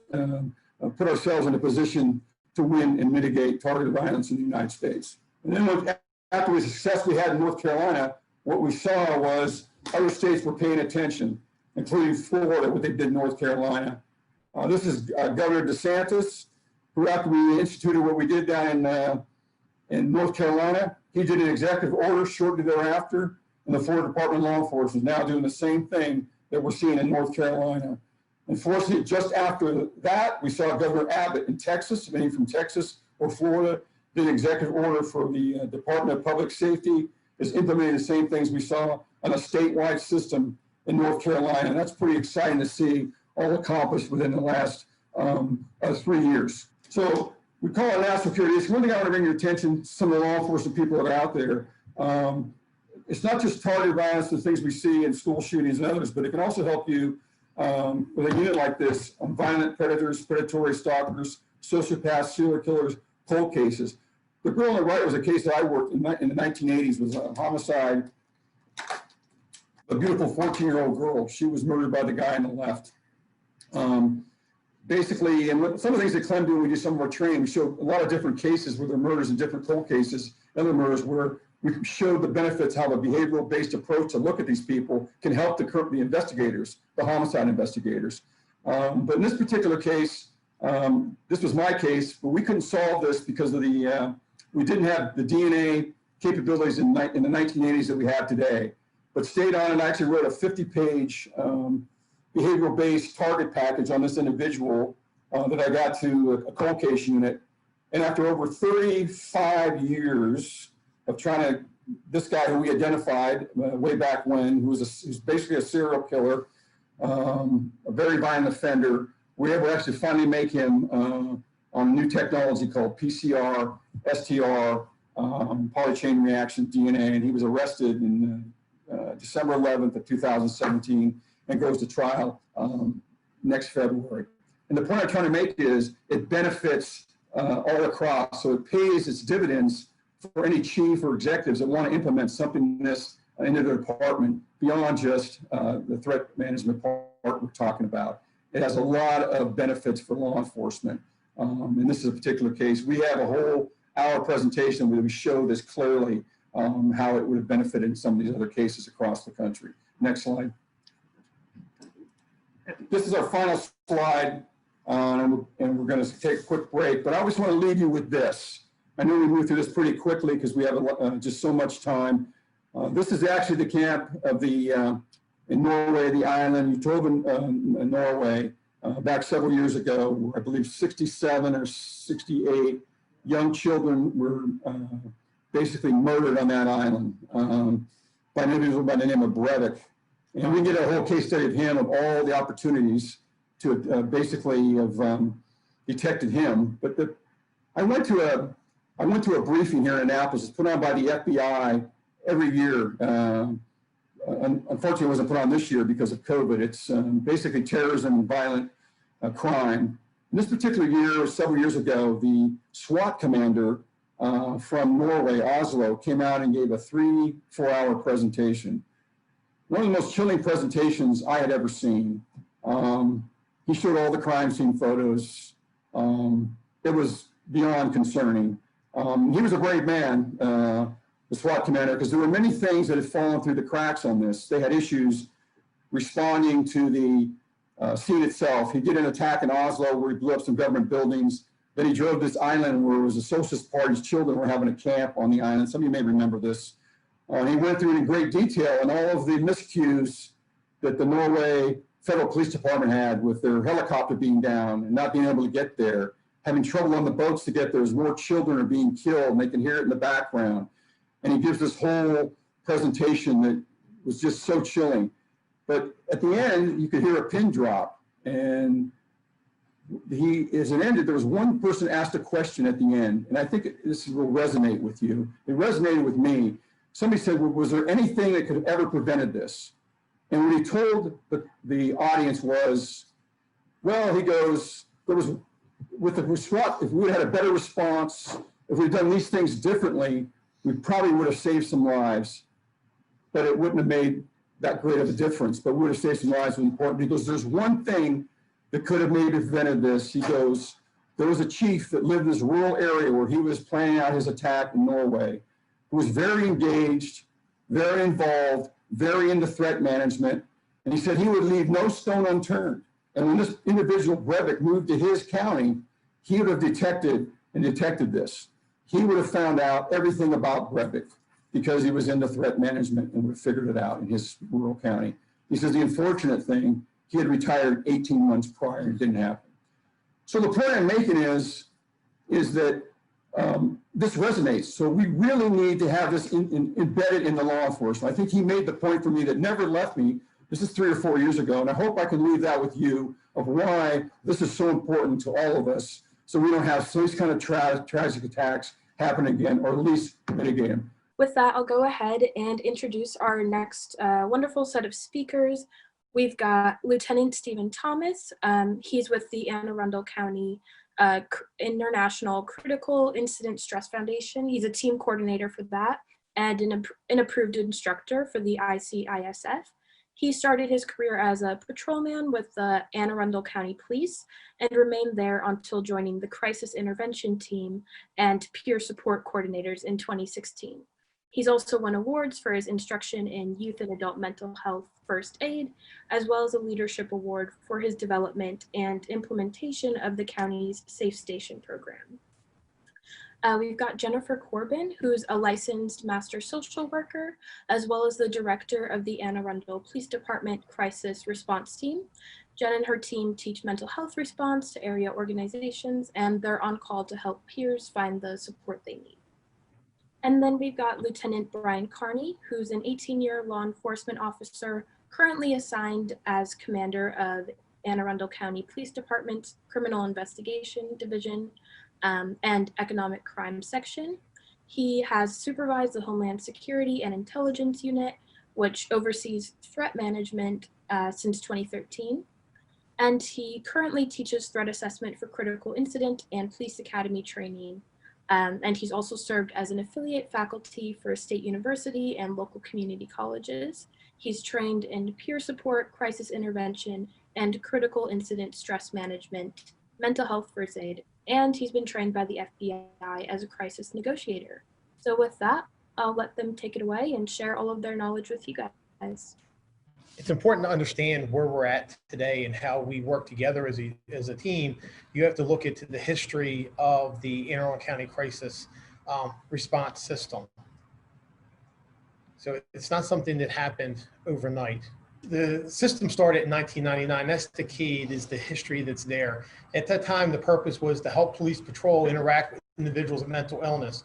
put ourselves in a position to win and mitigate targeted violence in the United States. And then after the success we had in North Carolina, what we saw was other states were paying attention, including Florida, what they did in North Carolina. This is Governor DeSantis, who after we instituted what we did down in North Carolina, he did an executive order shortly thereafter, and the Florida Department of Law Enforcement is now doing the same thing that we're seeing in North Carolina. Unfortunately, just after that, we saw Governor Abbott in Texas, maybe from Texas or Florida, did an executive order for the Department of Public Safety, is implementing the same things we saw on a statewide system in North Carolina. And that's pretty exciting to see all accomplished within the last 3 years. So we call it national security. It's one thing I want to bring your attention to some of the law enforcement people that are out there. It's not just targeted violence, the things we see in school shootings and others, but it can also help you with a unit like this on violent predators, predatory stalkers, sociopaths, serial killers, cold cases. The girl on the right was a case that I worked in the 1980s, was a homicide, a beautiful 14-year-old girl. She was murdered by the guy on the left. Basically, and some of the things that Clem do when we do some of our training, we show a lot of different cases where there are murders and different cold cases, other murders where we show the benefits, how the behavioral-based approach to look at these people can help the investigators, the homicide investigators. But in this particular case, this was my case, but we couldn't solve this because of the, we didn't have the DNA capabilities in the 1980s that we have today. But stayed on and actually wrote a 50-page behavioral-based target package on this individual that I got to a cold case unit. And after over 35 years of trying to, this guy who we identified way back when, who's basically a serial killer, a very violent offender, we were able to actually finally make him on a new technology called PCR, STR, polychain reaction DNA, and he was arrested in December 11th of 2017 and goes to trial next February. And the point I'm trying to make is it benefits all across, so it pays its dividends for any chief or executives that want to implement something this into their department beyond just the threat management part we're talking about. It has a lot of benefits for law enforcement. And this is a particular case. We have a whole hour presentation where we show this clearly, how it would have benefited in some of these other cases across the country. Next slide. This is our final slide, and we're going to take a quick break, but I always want to leave you with this. I know we moved through this pretty quickly because we have just so much time. This is actually the camp of the, in Norway, the island, Utoven, Norway, back several years ago, where I believe 67 or 68 young children were basically murdered on that island by an individual by the name of Breivik. And we get a whole case study of him, of all the opportunities to basically have detected him. But I went to a briefing here in Annapolis. It's put on by the FBI every year. Unfortunately, it wasn't put on this year because of COVID. It's basically terrorism and violent crime. In this particular year, several years ago, the SWAT commander from Norway, Oslo, came out and gave a 3-4 hour presentation. One of the most chilling presentations I had ever seen. He showed all the crime scene photos. It was beyond concerning. He was a brave man, the SWAT commander, because there were many things that had fallen through the cracks on this. They had issues responding to the scene itself. He did an attack in Oslo where he blew up some government buildings. Then he drove to this island where it was a socialist party's children were having a camp on the island. Some of you may remember this. He went through it in great detail and all of the miscues that the Norway Federal Police Department had with their helicopter being down and not being able to get there, having trouble on the boats to get there as more children are being killed and they can hear it in the background. And he gives this whole presentation that was just so chilling. But at the end, you could hear a pin drop. And as it ended, there was one person asked a question at the end, and I think this will resonate with you. It resonated with me. Somebody said, well, was there anything that could have ever prevented this? And what he told the audience was, well, he goes, there was, with the response, if we had a better response, if we'd done these things differently, we probably would have saved some lives, but it wouldn't have made that great of a difference, but we would have saved some lives was important because there's one thing that could have maybe prevented this. He goes, there was a chief that lived in this rural area where he was planning out his attack in Norway, who was very engaged, very involved, very into threat management. And he said he would leave no stone unturned. And when this individual, Breivik, moved to his county, he would have detected this. He would have found out everything about Breivik because he was into threat management and would have figured it out in his rural county. He says the unfortunate thing, he had retired 18 months prior and it didn't happen. So the point I'm making is that this resonates. So we really need to have this embedded in the law enforcement. I think he made the point for me that never left me. This is 3 or 4 years ago, and I hope I can leave that with you of why this is so important to all of us, so we don't have these kind of tragic attacks happen again, or at least mitigate them. With that, I'll go ahead and introduce our next wonderful set of speakers. We've got Lieutenant Stephen Thomas. He's with the Arundel County International Critical Incident Stress Foundation. He's a team coordinator for that and an approved instructor for the ICISF. He started his career as a patrolman with the Arundel County Police and remained there until joining the Crisis Intervention Team and Peer Support Coordinators in 2016. He's also won awards for his instruction in youth and adult mental health first aid, as well as a leadership award for his development and implementation of the county's Safe Station program. We've got Jennifer Corbin, who's a licensed master social worker, as well as the director of the Arundel Police Department Crisis Response Team. Jen and her team teach mental health response to area organizations, and they're on call to help peers find the support they need. And then we've got Lieutenant Brian Carney, who's an 18-year law enforcement officer currently assigned as commander of Arundel County Police Department's Criminal Investigation Division and Economic Crime Section. He has supervised the Homeland Security and Intelligence Unit, which oversees threat management since 2013. And he currently teaches threat assessment for critical incident and police academy training. And he's also served as an affiliate faculty for State University and local community colleges. He's trained in peer support, crisis intervention, and critical incident stress management, mental health first aid, and he's been trained by the FBI as a crisis negotiator. So with that, I'll let them take it away and share all of their knowledge with you guys. It's important to understand where we're at today and how we work together as a team. You have to look into the history of the Arundel County Crisis Response System. So it's not something that happened overnight. The system started in 1999. That's the key. It is the history that's there. At that time, the purpose was to help police patrol interact with individuals with mental illness.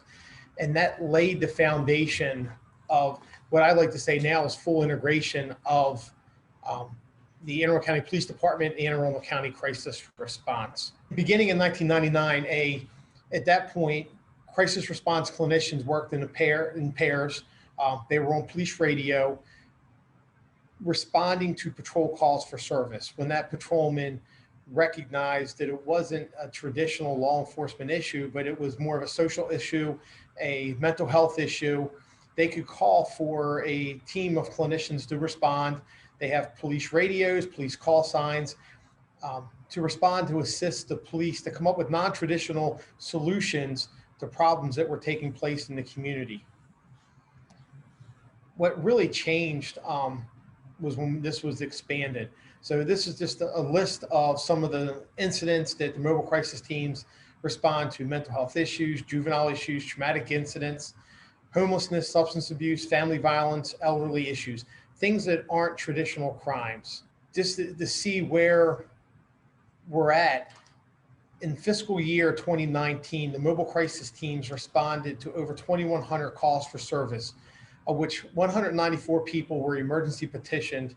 And that laid the foundation of what I like to say now is full integration of the Arundel County Police Department and Arundel County Crisis Response. Beginning in 1999, at that point, crisis response clinicians worked in pairs. They were on police radio, responding to patrol calls for service. When that patrolman recognized that it wasn't a traditional law enforcement issue, but it was more of a social issue, a mental health issue, they could call for a team of clinicians to respond. They have police radios, police call signs to respond, to assist the police to come up with non-traditional solutions to problems that were taking place in the community. What really changed was when this was expanded. So this is just a list of some of the incidents that the mobile crisis teams respond to mental health issues, juvenile issues, traumatic incidents, homelessness, substance abuse, family violence, elderly issues, things that aren't traditional crimes. Just to see where we're at. In fiscal year 2019, the mobile crisis teams responded to over 2,100 calls for service, of which 194 people were emergency petitioned,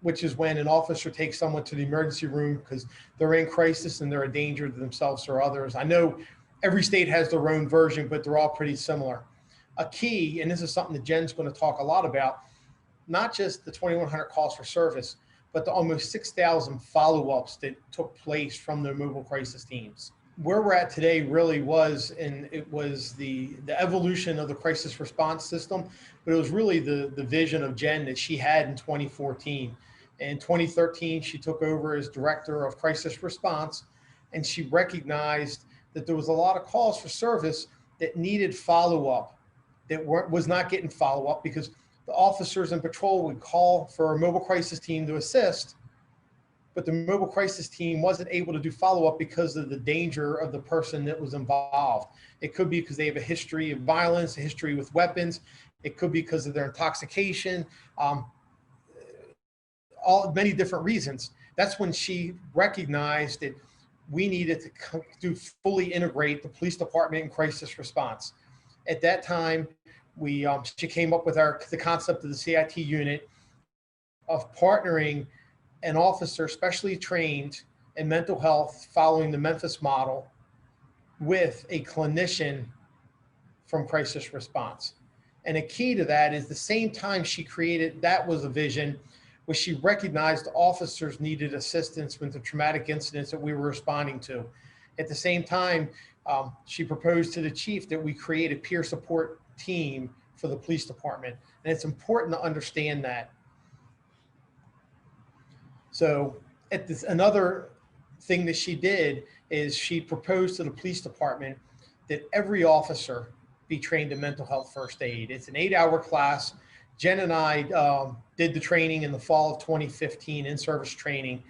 which is when an officer takes someone to the emergency room because they're in crisis and they're a danger to themselves or others. I know every state has their own version, but they're all pretty similar. A key, and this is something that Jen's going to talk a lot about, not just the 2,100 calls for service, but the almost 6,000 follow-ups that took place from the mobile crisis teams. Where we're at today really was, and it was the evolution of the crisis response system, but it was really the vision of Jen that she had in 2014. In 2013, she took over as director of crisis response, and she recognized that there was a lot of calls for service that needed follow-up, that was not getting follow-up because the officers in patrol would call for a mobile crisis team to assist, but the mobile crisis team wasn't able to do follow-up because of the danger of the person that was involved. It could be because they have a history of violence, a history with weapons. It could be because of their intoxication, many different reasons. That's when she recognized that we needed to fully integrate the police department in crisis response. At that time, she came up with the concept of the CIT unit of partnering an officer specially trained in mental health following the Memphis model with a clinician from crisis response. And a key to that is the same time she created, that was a vision, where she recognized officers needed assistance with the traumatic incidents that we were responding to. At the same time, she proposed to the chief that we create a peer support team for the police department. And it's important to understand that. So another thing that she did is she proposed to the police department that every officer be trained in mental health first aid. It's an 8-hour class. Jen and I did the training in the fall of 2015, in-service training.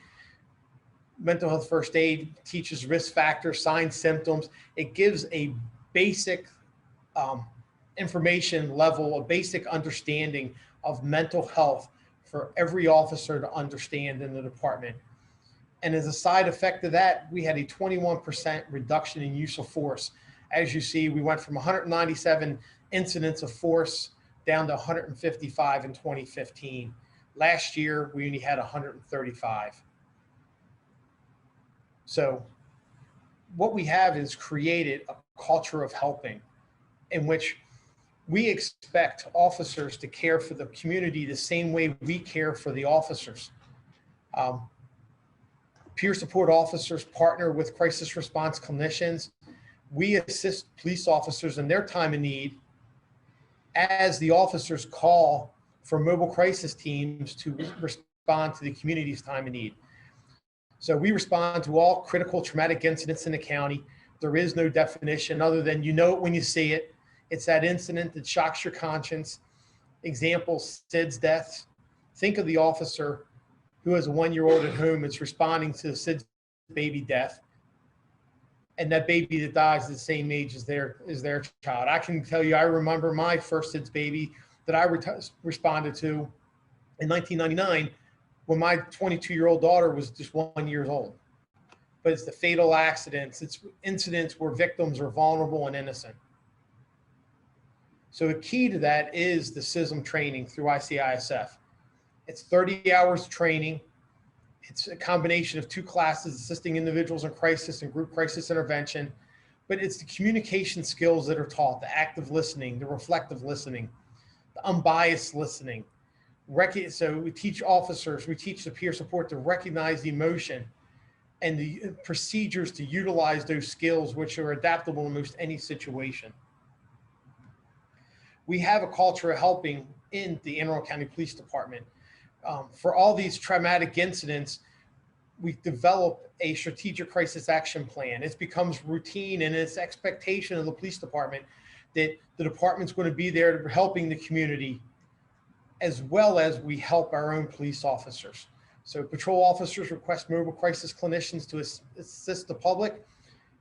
Mental health first aid teaches risk factors, signs, symptoms. It gives a basic information level, a basic understanding of mental health for every officer to understand in the department. And as a side effect of that, we had a 21% reduction in use of force. As you see, we went from 197 incidents of force down to 155 in 2015. Last year, we only had 135. So what we have is created a culture of helping in which we expect officers to care for the community the same way we care for the officers. Peer support officers partner with crisis response clinicians. We assist police officers in their time of need as the officers call for mobile crisis teams to respond to the community's time of need. So we respond to all critical traumatic incidents in the county. There is no definition other than you know it when you see it. It's that incident that shocks your conscience. Example, Sid's death. Think of the officer who has a 1-year-old at home that's responding to Sid's baby death. And that baby that dies is the same age as their child. I can tell you, I remember my first Sid's baby that I responded to in 1999 when my 22-year-old daughter was just 1 year old. But it's the fatal accidents. It's incidents where victims are vulnerable and innocent. So the key to that is the CISM training through ICISF. It's 30 hours of training. It's a combination of 2 classes, assisting individuals in crisis and group crisis intervention. But it's the communication skills that are taught, the active listening, the reflective listening, the unbiased listening. So we teach officers, we teach the peer support to recognize the emotion and the procedures to utilize those skills, which are adaptable in most any situation. We have a culture of helping in the Anne Arundel County Police Department. For all these traumatic incidents, we develop a strategic crisis action plan. It becomes routine and it's expectation of the police department that the department's going to be there helping the community, as well as we help our own police officers. So patrol officers request mobile crisis clinicians to assist the public.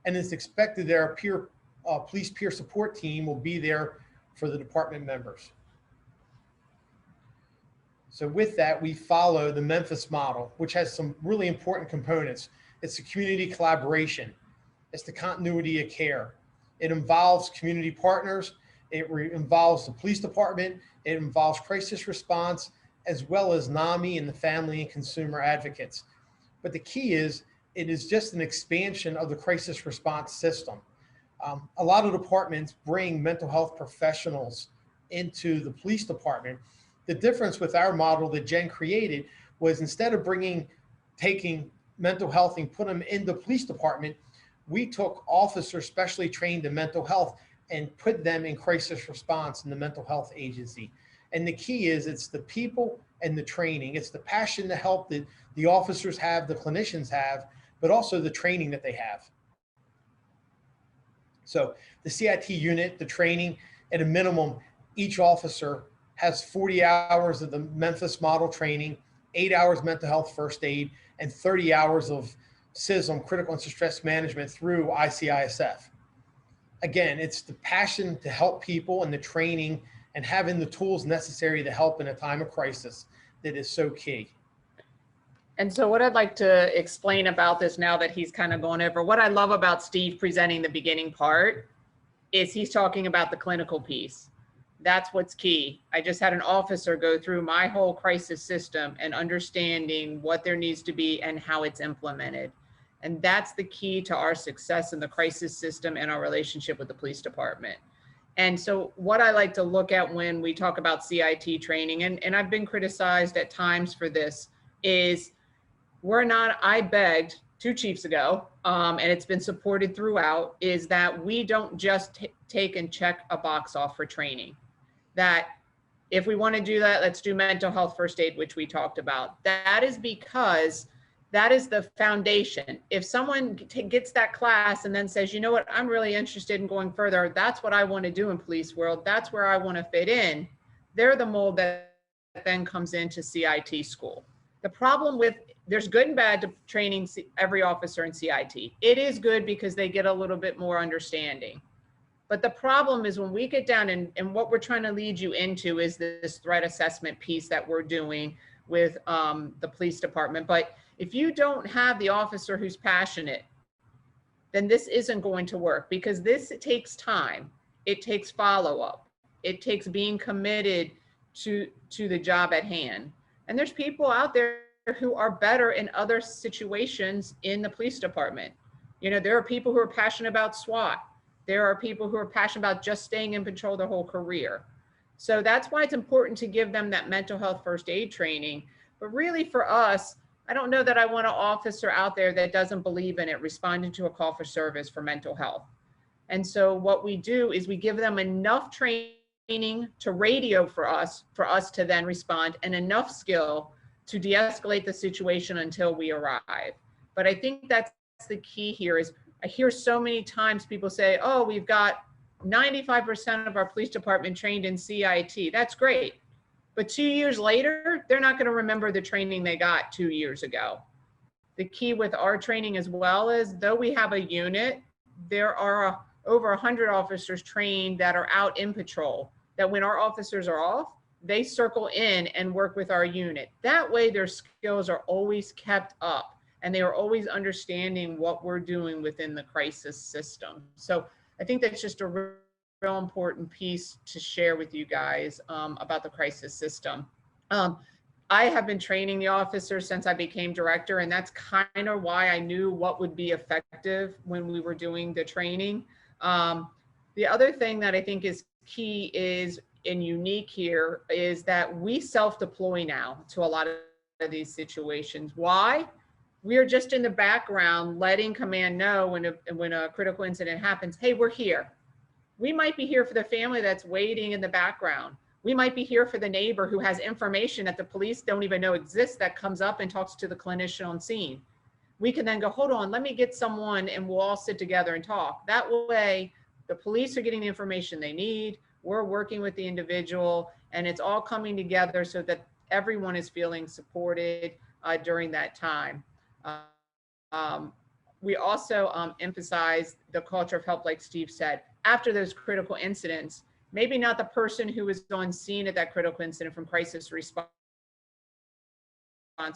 and it's expected that our police peer support team will be there for the department members. So with that, we follow the Memphis model, which has some really important components. It's the community collaboration. It's the continuity of care. It involves community partners. It involves the police department. It involves crisis response, as well as NAMI and the family and consumer advocates. But the key is, it is just an expansion of the crisis response system. A lot of departments bring mental health professionals into the police department. The difference with our model that Jen created was, instead of taking mental health and put them in the police department, we took officers specially trained in mental health and put them in crisis response in the mental health agency. And the key is, it's the people and the training. It's the passion to help that the officers have, the clinicians have, but also the training that they have. So the CIT unit, the training, at a minimum, each officer has 40 hours of the Memphis model training, 8 hours mental health first aid, and 30 hours of CCISM, critical incident stress management, through ICISF. Again, it's the passion to help people and the training and having the tools necessary to help in a time of crisis that is so key. And so what I'd like to explain about this, now that he's kind of gone over, what I love about Steve presenting the beginning part is he's talking about the clinical piece. That's what's key. I just had an officer go through my whole crisis system and understanding what there needs to be and how it's implemented. And that's the key to our success in the crisis system and our relationship with the police department. And so what I like to look at when we talk about CIT training, and I've been criticized at times for this, is I begged 2 chiefs ago, and it's been supported throughout, is that we don't just take and check a box off for training. That if we want to do that, let's do mental health first aid, which we talked about. That is because that is the foundation. If someone gets that class and then says, you know what, I'm really interested in going further, that's what I want to do in police world, that's where I want to fit in, they're the mold that then comes into CIT school. The problem with, there's good and bad to training every officer in CIT. It is good because they get a little bit more understanding. But the problem is when we get down, and what we're trying to lead you into is this threat assessment piece that we're doing with the police department. But if you don't have the officer who's passionate, then this isn't going to work, because it takes time. It takes follow-up. It takes being committed to the job at hand. And there's people out there who are better in other situations in the police department. You know, there are people who are passionate about SWAT. There are people who are passionate about just staying in patrol their whole career. So that's why it's important to give them that mental health first aid training. But really for us, I don't know that I want an officer out there that doesn't believe in it responding to a call for service for mental health. And so what we do is we give them enough training to radio for us to then respond, and enough skill to de-escalate the situation until we arrive. But I think that's the key here. Is I hear so many times people say, oh, we've got 95% of our police department trained in CIT. That's great. But 2 years later, they're not going to remember the training they got 2 years ago. The key with our training as well is, though we have a unit, there are over 100 officers trained that are out in patrol, that when our officers are off, they circle in and work with our unit. That way their skills are always kept up and they are always understanding what we're doing within the crisis system. So I think that's just a real important piece to share with you guys about the crisis system. I have been training the officers since I became director, and that's kind of why I knew what would be effective when we were doing the training. The other thing that I think is key is, and unique here, is that we self-deploy now to a lot of these situations. Why? We are just in the background letting command know when a critical incident happens, hey, we're here. We might be here for the family that's waiting in the background. We might be here for the neighbor who has information that the police don't even know exists, that comes up and talks to the clinician on scene. We can then go, hold on, let me get someone, and we'll all sit together and talk. That way, the police are getting the information they need. We're working with the individual, and it's all coming together so that everyone is feeling supported during that time. we also emphasize the culture of help, like Steve said, after those critical incidents, maybe not the person who was on scene at that critical incident from crisis response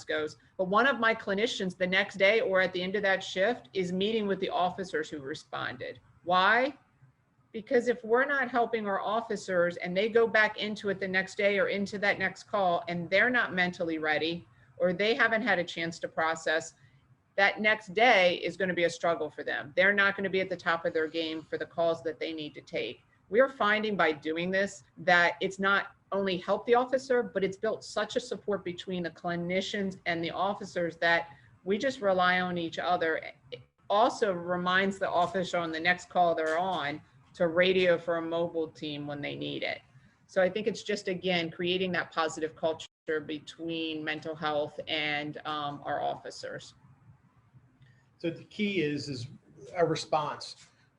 goes, but one of my clinicians the next day or at the end of that shift is meeting with the officers who responded. Why? Because if we're not helping our officers and they go back into it the next day or into that next call and they're not mentally ready or they haven't had a chance to process, that next day is going to be a struggle for them. They're not going to be at the top of their game for the calls that they need to take. We're finding by doing this that it's not only help the officer, but it's built such a support between the clinicians and the officers that we just rely on each other. It also reminds the officer on the next call they're on to radio for a mobile team when they need it. So I think it's just, again, creating that positive culture between mental health and our officers. So the key is a response.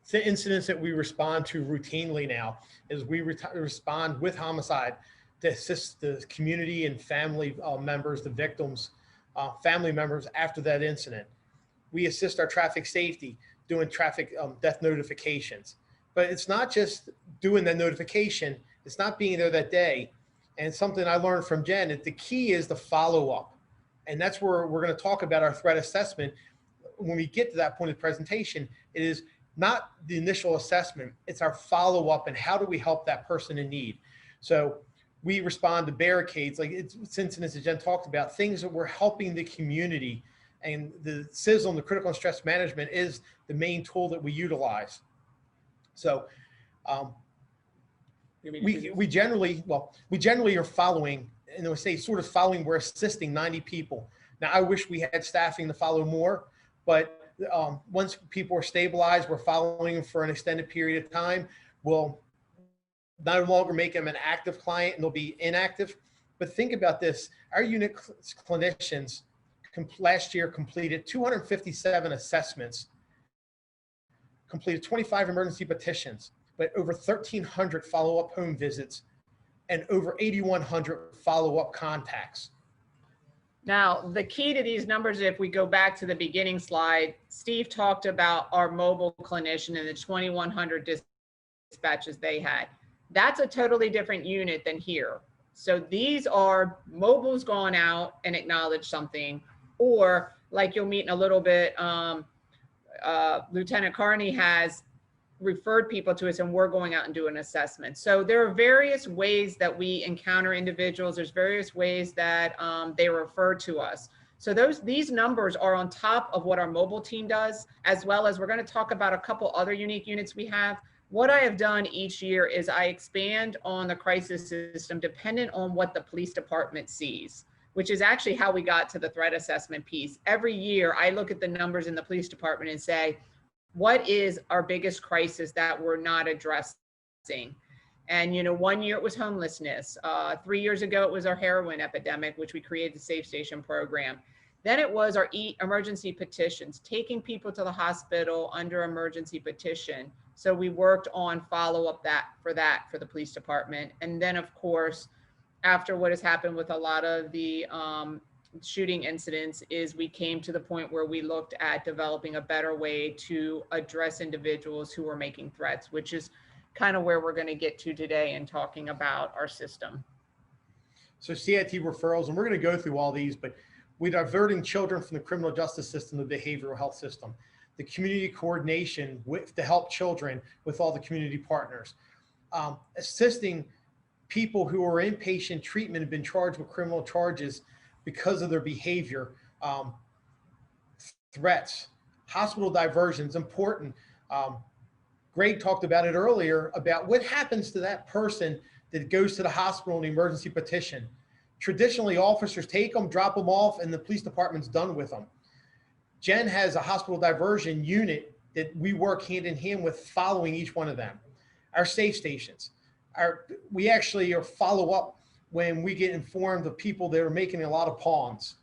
The incidents that we respond to routinely now is we respond with homicide to assist the community and family members, the victims, family members after that incident. We assist our traffic safety doing traffic death notifications. But it's not just doing the notification, it's not being there that day. And something I learned from Jen, the key is the follow-up. And that's where we're going to talk about our threat assessment. When we get to that point of the presentation, it is not the initial assessment, it's our follow-up and how do we help that person in need. So we respond to barricades, like it's incidents that Jen talked about, things that we're helping the community, and the CCISM, the critical and stress management, is the main tool that we utilize. So we generally are following, and I would say sort of following, we're assisting 90 people. Now I wish we had staffing to follow more, but once people are stabilized, we're following them for an extended period of time. We'll no longer make them an active client and they'll be inactive. But think about this, our unit clinicians last year completed 257 assessments, completed 25 emergency petitions, but over 1,300 follow-up home visits and over 8,100 follow-up contacts. Now, the key to these numbers, if we go back to the beginning slide, Steve talked about our mobile clinician and the 2,100 dispatches they had. That's a totally different unit than here. So these are mobiles gone out and acknowledged something, or like you'll meet in a little bit, Lieutenant Carney has referred people to us and we're going out and doing an assessment. So there are various ways that we encounter individuals. There's various ways that they refer to us. So these numbers are on top of what our mobile team does, as well as we're going to talk about a couple other unique units we have. What I have done each year is I expand on the crisis system dependent on what the police department sees, which is actually how we got to the threat assessment piece. Every year I look at the numbers in the police department and say, what is our biggest crisis that we're not addressing? And, you know, 1 year it was homelessness. 3 years ago, it was our heroin epidemic, which we created the Safe Station program. Then it was our emergency petitions, taking people to the hospital under emergency petition. So we worked on follow-up for the police department. And then, of course, after what has happened with a lot of the shooting incidents, is we came to the point where we looked at developing a better way to address individuals who are making threats, which is kind of where we're going to get to today in talking about our system. So CIT referrals, and we're going to go through all these, but we're diverting children from the criminal justice system to the behavioral health system, the community coordination to help children with all the community partners, assisting people who are inpatient treatment have been charged with criminal charges because of their behavior, threats, hospital diversions, important. Greg talked about it earlier about what happens to that person that goes to the hospital in the emergency petition. Traditionally, officers take them, drop them off, and the police department's done with them. Jen has a hospital diversion unit that we work hand in hand with, following each one of them. Our safe stations, we actually are follow up when we get informed of people that are making a lot of pawns.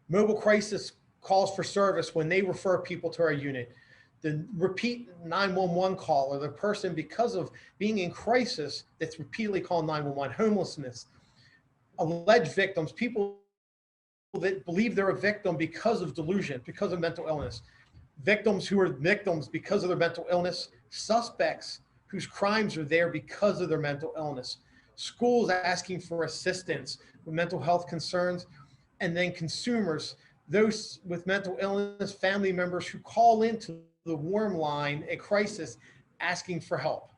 Mobile crisis calls for service, when they refer people to our unit. The repeat 911 call, or the person, because of being in crisis, that's repeatedly calling 911, homelessness, alleged victims, people that believe they're a victim because of delusion, because of mental illness, victims who are victims because of their mental illness, suspects whose crimes are there because of their mental illness, schools asking for assistance with mental health concerns, and then consumers, those with mental illness, family members who call into the warm line at crisis asking for help.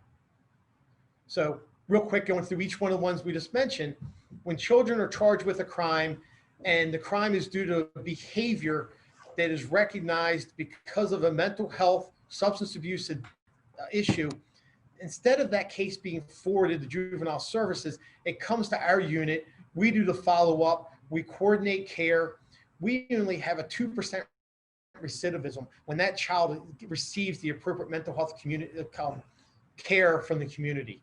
So real quick, going through each one of the ones we just mentioned, when children are charged with a crime and the crime is due to behavior that is recognized because of a mental health, substance abuse issue, instead of that case being forwarded to juvenile services, it comes to our unit. We do the follow-up, we coordinate care. We only have a 2% recidivism when that child receives the appropriate mental health care from the community.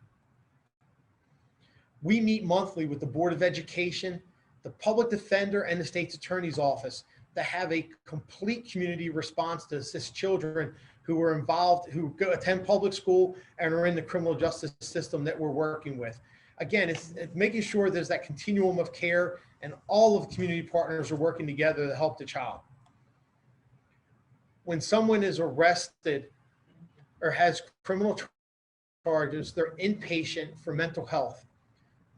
We meet monthly with the Board of Education, the public defender, and the state's attorney's office to have a complete community response to assist children who are involved, who attend public school and are in the criminal justice system that we're working with. Again, it's making sure there's that continuum of care and all of the community partners are working together to help the child. When someone is arrested or has criminal charges, they're inpatient for mental health.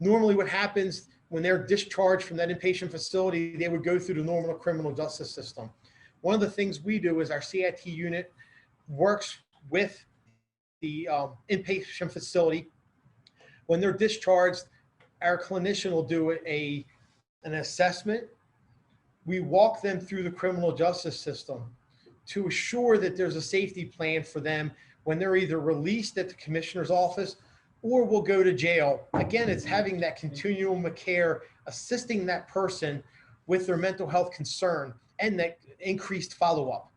Normally what happens when they're discharged from that inpatient facility, they would go through the normal criminal justice system. One of the things we do is our CIT unit works with the inpatient facility. When they're discharged, our clinician will do an assessment. We walk them through the criminal justice system to assure that there's a safety plan for them when they're either released at the commissioner's office or will go to jail. Again, it's having that continuum of care, assisting that person with their mental health concern and that increased follow-up.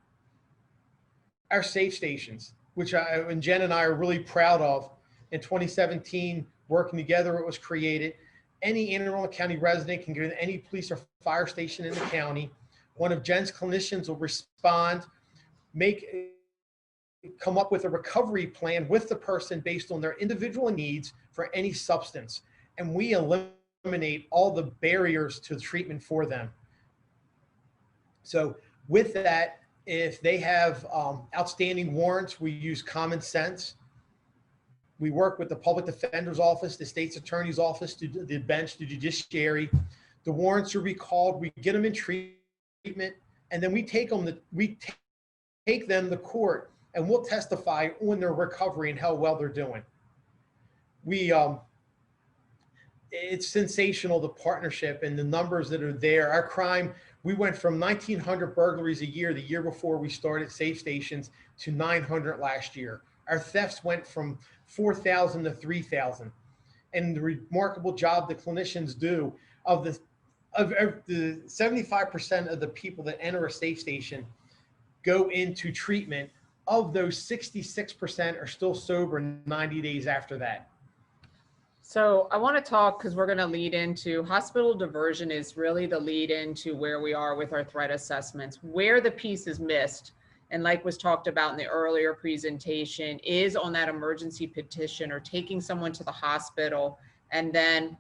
Our safe stations, which and Jen and I are really proud of. In 2017, working together, it was created. Any Anne Arundel County resident can go to any police or fire station in the county. One of Jen's clinicians will respond, come up with a recovery plan with the person based on their individual needs for any substance. And we eliminate all the barriers to treatment for them. So with that, if they have outstanding warrants, we use common sense. We work with the public defender's office, the state's attorney's office, the bench, the judiciary. The warrants are recalled. We get them in treatment, and then we take them to court, and we'll testify on their recovery and how well they're doing. It's sensational, the partnership and the numbers that are there. Our crime, we went from 1,900 burglaries a year the year before we started safe stations to 900 last year. Our thefts went from 4,000 to 3,000. And the remarkable job the clinicians do of the 75% of the people that enter a safe station go into treatment. Of those, 66% are still sober 90 days after that. So I want to talk, because we're going to lead into hospital diversion is really the lead into where we are with our threat assessments. Where the piece is missed, and like was talked about in the earlier presentation, is on that emergency petition or taking someone to the hospital and then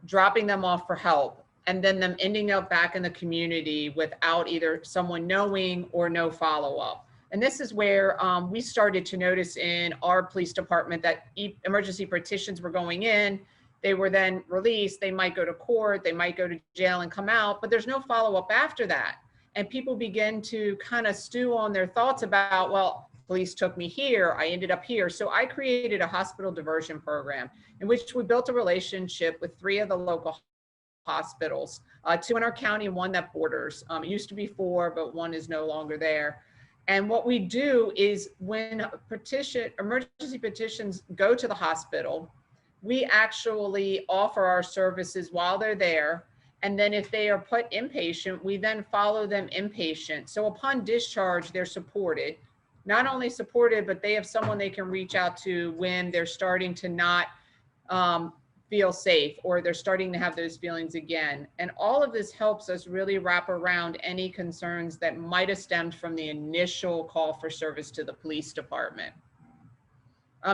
dropping them off for help, and then them ending up back in the community without either someone knowing or no follow-up. And this is where we started to notice in our police department that emergency petitions were going in. They were then released. They might go to court, they might go to jail and come out, but there's no follow-up after that. And people begin to kind of stew on their thoughts about, well, police took me here, I ended up here. So I created a hospital diversion program in which we built a relationship with 3 of the local hospitals, 2 in our county and 1 that borders. It used to be 4, but 1 is no longer there. And what we do is when emergency petitions go to the hospital, we actually offer our services while they're there. And then if they are put inpatient, we then follow them inpatient. So upon discharge, they're supported. Not only supported, but they have someone they can reach out to when they're starting to not feel safe or they're starting to have those feelings again. And all of this helps us really wrap around any concerns that might have stemmed from the initial call for service to the police department.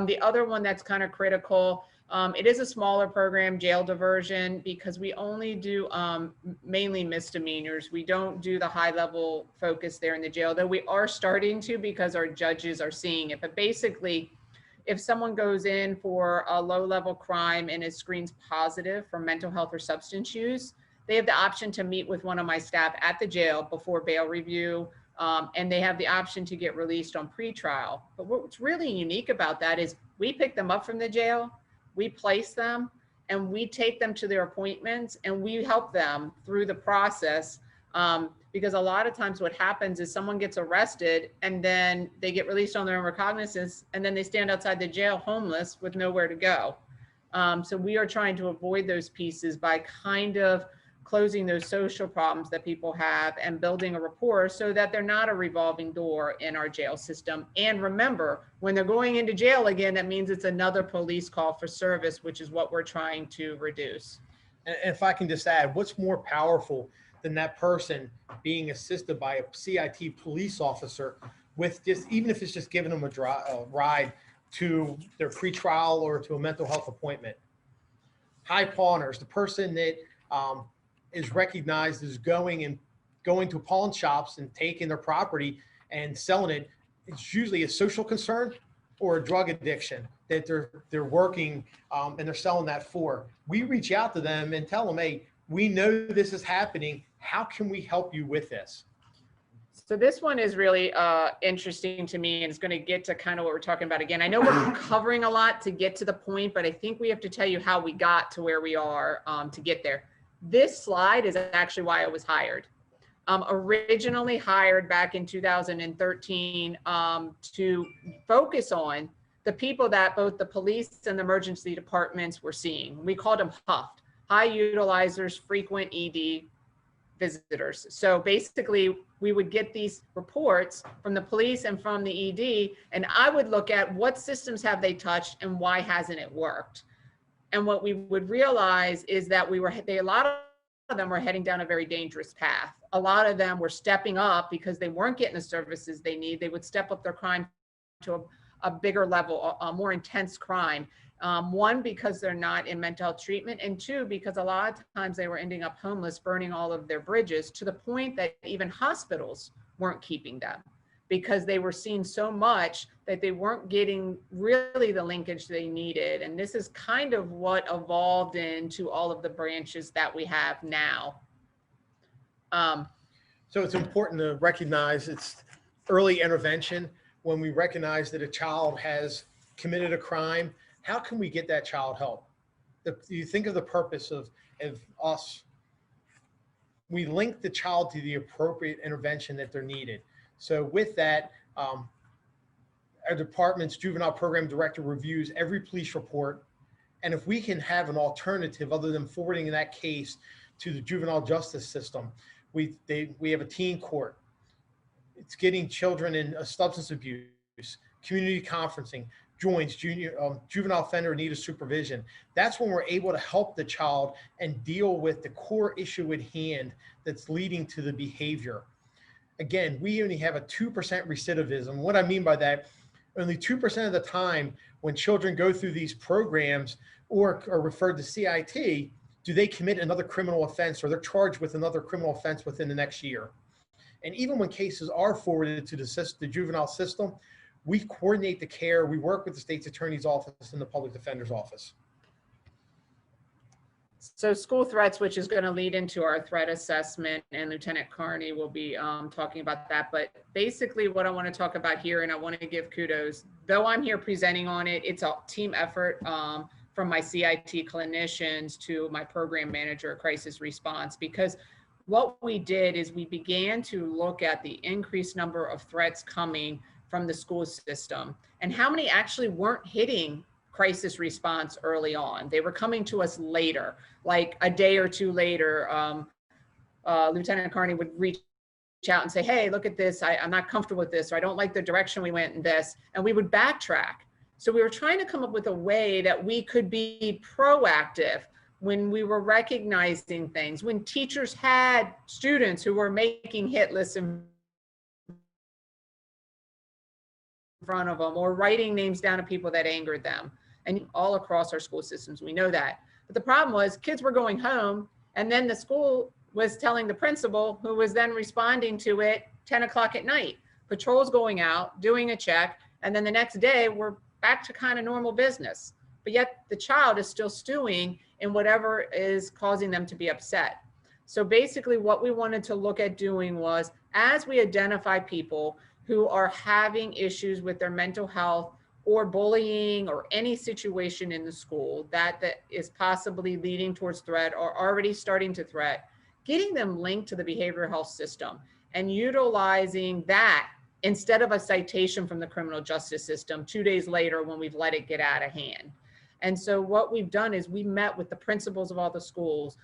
The other one that's kind of critical It is a smaller program, jail diversion, because we only do mainly misdemeanors. We don't do the high level focus there in the jail, though we are starting to because our judges are seeing it. But basically, if someone goes in for a low level crime and is screens positive for mental health or substance use, they have the option to meet with one of my staff at the jail before bail review. And they have the option to get released on pretrial. But what's really unique about that is we pick them up from the jail, we place them, and we take them to their appointments, and we help them through the process. Because a lot of times what happens is someone gets arrested and then they get released on their own recognizance, and then they stand outside the jail homeless with nowhere to go. So we are trying to avoid those pieces by kind of closing those social problems that people have and building a rapport so that they're not a revolving door in our jail system. And remember, when they're going into jail again, that means it's another police call for service, which is what we're trying to reduce. And if I can just add, what's more powerful than that person being assisted by a CIT police officer with just, even if it's just giving them a ride to their pretrial or to a mental health appointment? High pawners, the person that is recognized as going to pawn shops and taking their property and selling it, it's usually a social concern or a drug addiction that they're working and they're selling that for. We reach out to them and tell them, hey, we know this is happening. How can we help you with this? So this one is really interesting to me, and it's going to get to kind of what we're talking about again. I know we're covering a lot to get to the point, but I think we have to tell you how we got to where we are to get there. This slide is actually why I was hired. Originally hired back in 2013 to focus on the people that both the police and the emergency departments were seeing. We called them HUFT, high utilizers, frequent ED visitors. So basically, we would get these reports from the police and from the ED, and I would look at what systems have they touched and why hasn't it worked. And what we would realize is that a lot of them were heading down a very dangerous path. A lot of them were stepping up because they weren't getting the services they need. They would step up their crime to a bigger level, a more intense crime. One, because they're not in mental health treatment, and two, because a lot of times they were ending up homeless, burning all of their bridges to the point that even hospitals weren't keeping them because they were seeing so much that they weren't getting really the linkage they needed. And this is kind of what evolved into all of the branches that we have now. So it's important to recognize it's early intervention. When we recognize that a child has committed a crime, how can we get that child help? You think of the purpose of us. We link the child to the appropriate intervention that they're needed. So with that, our department's juvenile program director reviews every police report. And if we can have an alternative other than forwarding that case to the juvenile justice system, we have a teen court. It's getting children in substance abuse, community conferencing, joints, juvenile offender need of supervision. That's when we're able to help the child and deal with the core issue at hand that's leading to the behavior. Again, we only have a 2% recidivism. What I mean by that, only 2% of the time when children go through these programs or are referred to CIT, do they commit another criminal offense or they're charged with another criminal offense within the next year. And even when cases are forwarded to the juvenile system, we coordinate the care. We work with the state's attorney's office and the public defender's office. So school threats, which is going to lead into our threat assessment, and Lieutenant Carney will be talking about that. But basically what I want to talk about here, and I want to give kudos, though I'm here presenting on it, it's a team effort from my CIT clinicians to my program manager, crisis response, because what we did is we began to look at the increased number of threats coming from the school system and how many actually weren't hitting crisis response early on. They were coming to us later, like a day or two later. Lieutenant Carney would reach out and say, hey, look at this. I'm not comfortable with this, or I don't like the direction we went in this. And we would backtrack. So we were trying to come up with a way that we could be proactive when we were recognizing things, when teachers had students who were making hit lists in front of them or writing names down of people that angered them. and all across our school systems, we know that. But the problem was kids were going home, and then the school was telling the principal, who was then responding to it 10 o'clock at night. Patrol's going out, doing a check, and then the next day we're back to kind of normal business. But yet the child is still stewing in whatever is causing them to be upset. So basically what we wanted to look at doing was, as we identify people who are having issues with their mental health or bullying or any situation in the school that is possibly leading towards threat or already starting to threat, getting them linked to the behavioral health system and utilizing that instead of a citation from the criminal justice system 2 days later when we've let it get out of hand. And so what we've done is we met with the principals of all the schools.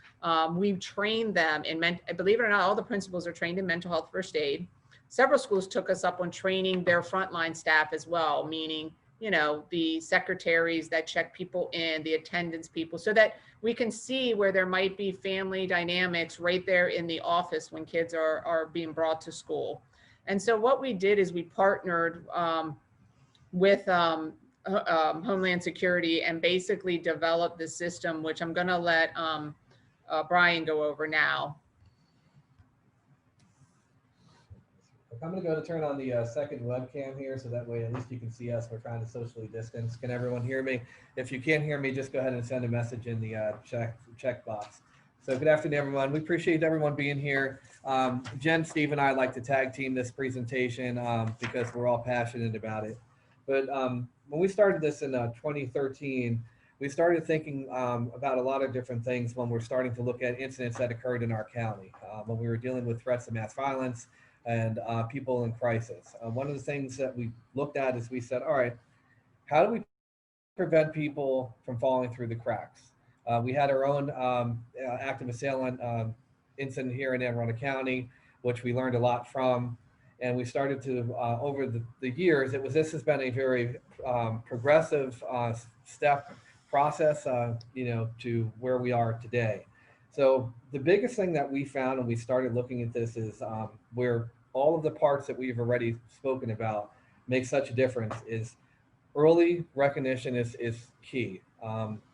We've trained them in, believe it or not, all the principals are trained in mental health first aid. Several schools took us up on training their frontline staff as well, meaning, you know, the secretaries that check people in, the attendance people, so that we can see where there might be family dynamics right there in the office when kids are being brought to school. And so what we did is we partnered with Homeland Security and basically developed the system, which I'm going to let Brian go over now. I'm going to go to turn on the second webcam here, so that way at least you can see us. We're trying to socially distance. Can everyone hear me? If you can't hear me, just go ahead and send a message in the check box. So good afternoon, everyone. We appreciate everyone being here. Jen, Steve, and I like to tag team this presentation because we're all passionate about it. But when we started this in 2013, we started thinking about a lot of different things when we're starting to look at incidents that occurred in our county, when we were dealing with threats of mass violence and people in crisis. One of the things that we looked at is we said, all right, how do we prevent people from falling through the cracks? We had our own active assailant incident here in Arundel County, which we learned a lot from. And we started to, over the years, this has been a very progressive step process, you know, to where we are today. So the biggest thing that we found when we started looking at this is where all of the parts that we've already spoken about make such a difference is early recognition is key.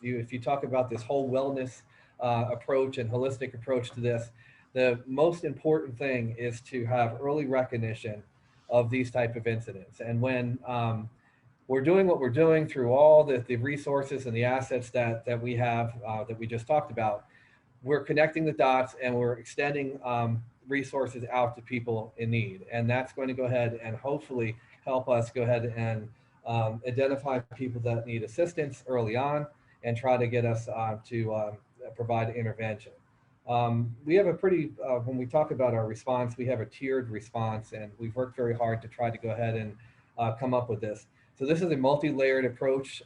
If you talk about this whole wellness approach and holistic approach to this, the most important thing is to have early recognition of these type of incidents. And when we're doing what we're doing through all the resources and the assets that we have, that we just talked about, we're connecting the dots and we're extending resources out to people in need. And that's going to go ahead and hopefully help us go ahead and identify people that need assistance early on and try to get us to provide intervention. We have a pretty, when we talk about our response, we have a tiered response, and we've worked very hard to try to go ahead and come up with this. So this is a multi-layered approach.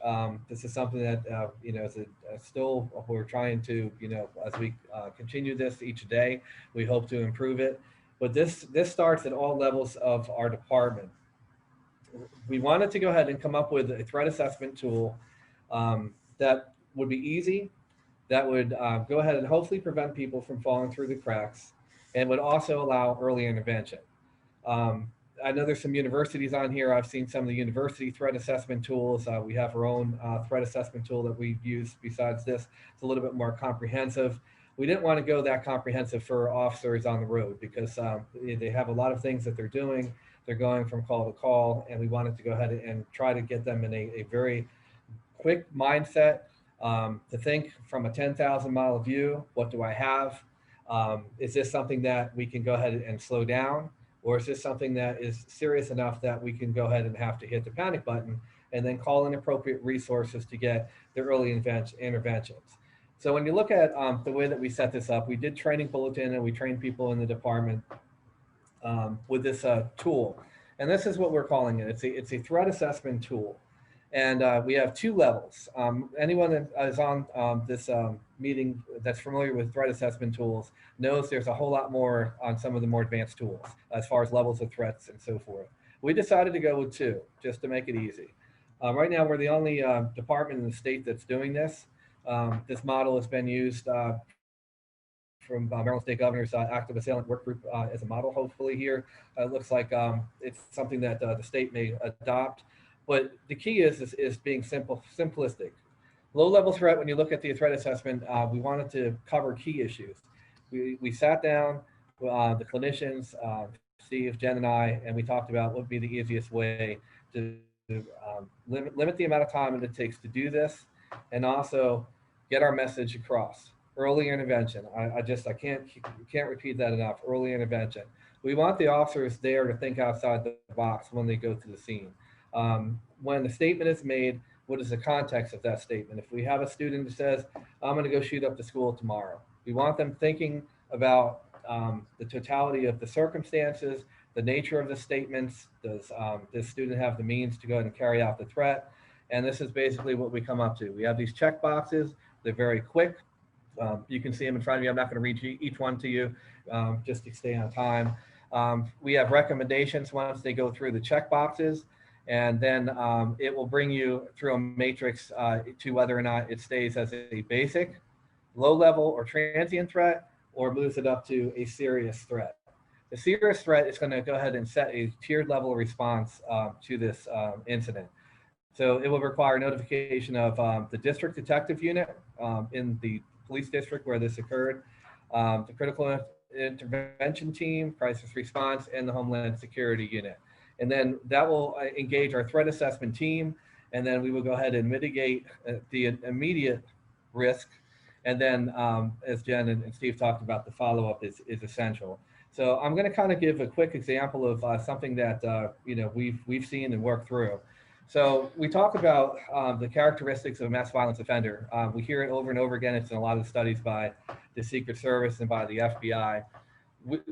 This is something that, you know, is still, we're trying to, you know, as we continue this each day, we hope to improve it. But this starts at all levels of our department. We wanted to go ahead and come up with a threat assessment tool that would be easy, that would go ahead and hopefully prevent people from falling through the cracks, and would also allow early intervention. I know there's some universities on here. I've seen some of the university threat assessment tools. We have our own threat assessment tool that we use besides this. It's a little bit more comprehensive. We didn't want to go that comprehensive for officers on the road because they have a lot of things that they're doing. They're going from call to call, and we wanted to go ahead and try to get them in a very quick mindset to think from a 10,000 mile view. What do I have? Is this something that we can go ahead and slow down? Or is this something that is serious enough that we can go ahead and have to hit the panic button and then call in appropriate resources to get the early interventions? So when you look at the way that we set this up, we did training bulletin and we trained people in the department with this tool. And this is what we're calling it. It's a threat assessment tool. And we have two levels. Anyone that is on this meeting that's familiar with threat assessment tools knows there's a whole lot more on some of the more advanced tools as far as levels of threats and so forth. We decided to go with two just to make it easy. Right now, we're the only department in the state that's doing this. This model has been used from Maryland State Governor's Active Assailant Work Group as a model, hopefully here. It looks like it's something that the state may adopt. But the key is being simplistic. Low-level threat, when you look at the threat assessment, we wanted to cover key issues. We sat down, the clinicians, Steve, Jen, and I, and we talked about what would be the easiest way to limit the amount of time it takes to do this, and also get our message across. Early intervention. I can't repeat that enough. Early intervention. We want the officers there to think outside the box when they go to the scene. When the statement is made, what is the context of that statement? If we have a student who says, I'm going to go shoot up the school tomorrow, we want them thinking about the totality of the circumstances, the nature of the statements. Does this student have the means to go ahead and carry out the threat? And this is basically what we come up to. We have these check boxes. They're very quick. You can see them in front of you. I'm not going to read each one to you just to stay on time. We have recommendations once they go through the check boxes, and then it will bring you through a matrix to whether or not it stays as a basic, low level, or transient threat, or moves it up to a serious threat. The serious threat is going to go ahead and set a tiered level response to this incident. So it will require notification of the district detective unit in the police district where this occurred, the critical intervention team, crisis response, and the Homeland Security unit. And then that will engage our threat assessment team, and then we will go ahead and mitigate the immediate risk. And then, as Jen and Steve talked about, the follow-up is essential. So I'm going to kind of give a quick example of something that we've seen and worked through. So we talk about the characteristics of a mass violence offender. We hear it over and over again. It's in a lot of studies by the Secret Service and by the FBI.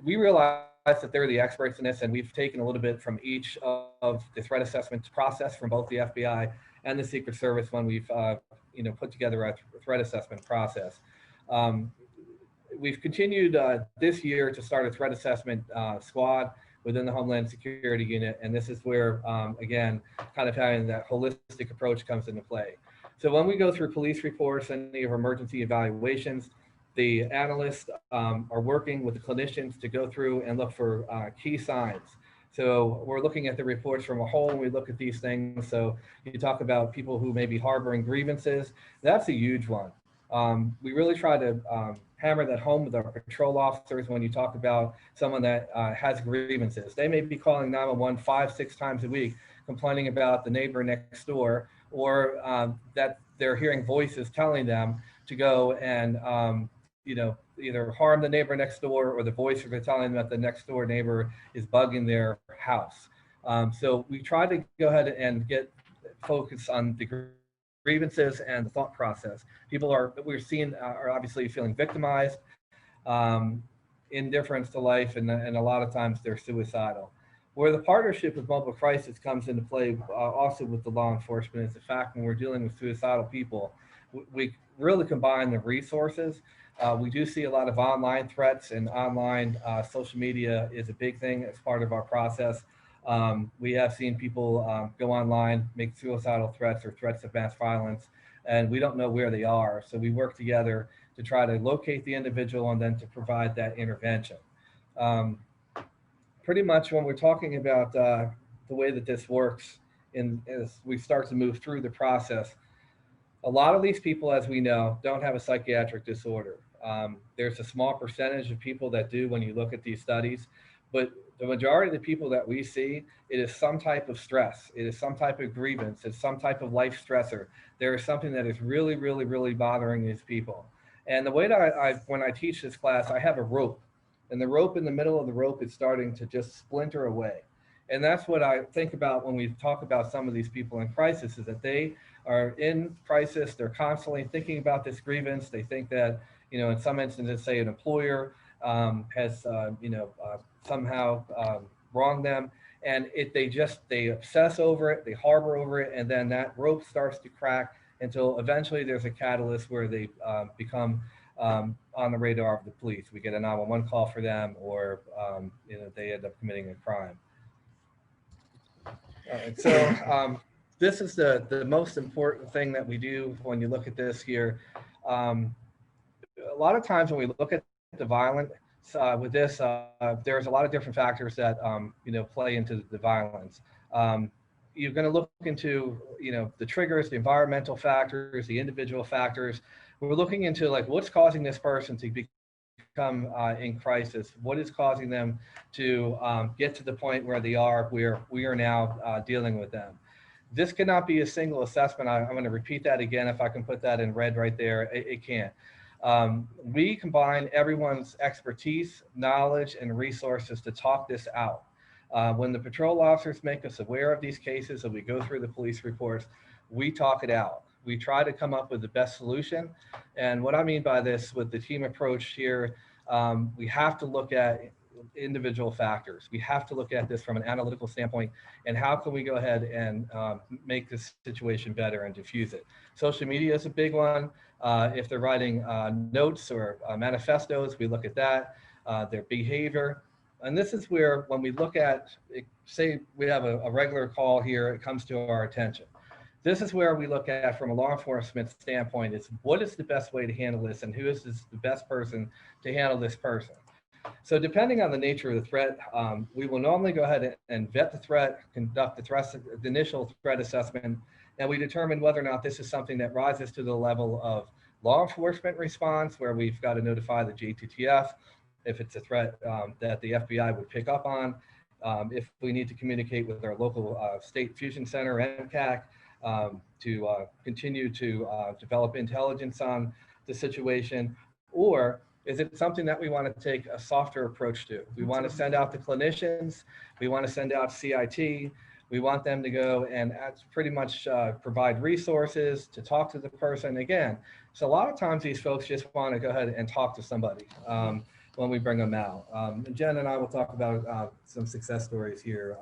We realize that they're the experts in this, and we've taken a little bit from each of the threat assessment process from both the FBI and the Secret Service when we've put together a threat assessment process. We've continued this year to start a threat assessment squad within the Homeland Security unit, and this is where, again, kind of having that holistic approach comes into play. So when we go through police reports and any of our emergency evaluations, the analysts are working with the clinicians to go through and look for key signs. So we're looking at the reports from a whole, and we look at these things. So you talk about people who may be harboring grievances. That's a huge one. We really try to hammer that home with our patrol officers when you talk about someone that has grievances. They may be calling 911 5-6 times a week, complaining about the neighbor next door, or that they're hearing voices telling them to go and either harm the neighbor next door, or the voices are telling them that the next door neighbor is bugging their house. So we try to go ahead and get focused on the grievances and the thought process. People we're seeing are obviously feeling victimized, indifference to life, and a lot of times they're suicidal. Where the partnership with mobile crisis comes into play also with the law enforcement is the fact when we're dealing with suicidal people, we really combine the resources. We do see a lot of online threats, and online social media is a big thing as part of our process. We have seen people go online, make suicidal threats or threats of mass violence, and we don't know where they are. So we work together to try to locate the individual and then to provide that intervention. Pretty much when we're talking about the way that this works, as we start to move through the process, a lot of these people, as we know, don't have a psychiatric disorder. There's a small percentage of people that do when you look at these studies, but the majority of the people that we see, it is some type of stress. It is some type of grievance. It's some type of life stressor. There is something that is really, really, really bothering these people. And the way that when I teach this class, I have a rope, and the rope in the middle of the rope is starting to just splinter away. And that's what I think about when we talk about some of these people in crisis, is that they are in crisis. They're constantly thinking about this grievance. They think that, in some instances, say an employer has, somehow wronged them, and they obsess over it, they harbor over it, and then that rope starts to crack until eventually there's a catalyst where they become on the radar of the police. We get a 911 call for them, or they end up committing a crime. So this is the most important thing that we do when you look at this here. A lot of times when we look at the violent with this, there's a lot of different factors that play into the violence. you're going to look into, the triggers, the environmental factors, the individual factors. We're looking into like what's causing this person to become in crisis. What is causing them to get to the point where they are, where we are now dealing with them. This cannot be a single assessment. I'm going to repeat that again. If I can put that in red right there, it can't. We combine everyone's expertise, knowledge, and resources to talk this out. When the patrol officers make us aware of these cases and we go through the police reports, we talk it out. We try to come up with the best solution. And what I mean by this with the team approach here, we have to look at individual factors. We have to look at this from an analytical standpoint and how can we go ahead and make this situation better and diffuse it. Social media is a big one. If they're writing notes or manifestos, we look at that, their behavior. And this is where, when we look at, say we have a regular call here, it comes to our attention. This is where we look at, from a law enforcement standpoint, is what is the best way to handle this and who is the best person to handle this person. So depending on the nature of the threat, we will normally go ahead and vet the threat, conduct the initial threat assessment, and we determine whether or not this is something that rises to the level of law enforcement response, where we've got to notify the JTTF, if it's a threat that the FBI would pick up on, if we need to communicate with our local state fusion center, MCAC, to continue to develop intelligence on the situation, or is it something that we want to take a softer approach to? We want to send out the clinicians, we want to send out CIT, we want them to go and pretty much provide resources to talk to the person again. So a lot of times these folks just want to go ahead and talk to somebody when we bring them out. And Jen and I will talk about some success stories here.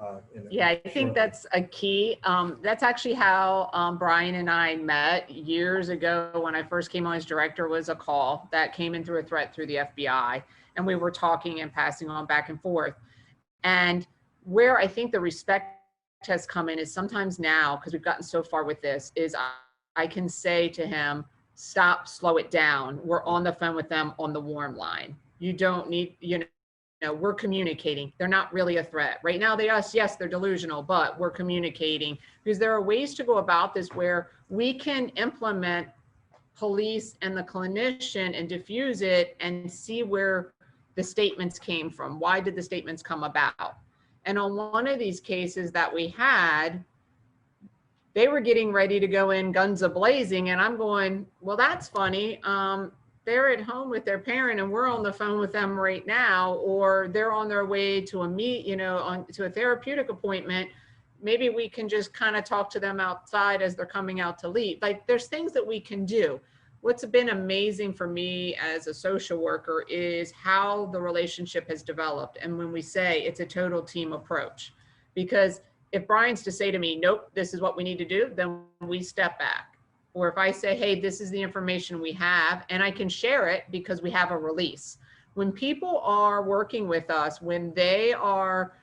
Yeah, I think that's a key. That's actually how Brian and I met years ago. When I first came on as director, was a call that came in through a threat through the FBI. And we were talking and passing on back and forth. And where I think the respect has come in is sometimes now, because we've gotten so far with this, is I can say to him, stop, slow it down. We're on the phone with them on the warm line. You don't need, we're communicating. They're not really a threat. Right now, yes, they're delusional, but we're communicating, because there are ways to go about this where we can implement police and the clinician and diffuse it and see where the statements came from. Why did the statements come about? And on one of these cases that we had, they were getting ready to go in guns a-blazing, and I'm going, well, that's funny. They're at home with their parent and we're on the phone with them right now, or they're on their way to a to a therapeutic appointment. Maybe we can just kind of talk to them outside as they're coming out to leave. Like, there's things that we can do. What's been amazing for me as a social worker is how the relationship has developed. And when we say it's a total team approach, because if Brian's to say to me, nope, this is what we need to do, then we step back. Or if I say, hey, this is the information we have, and I can share it because we have a release. When people are working with us, when they are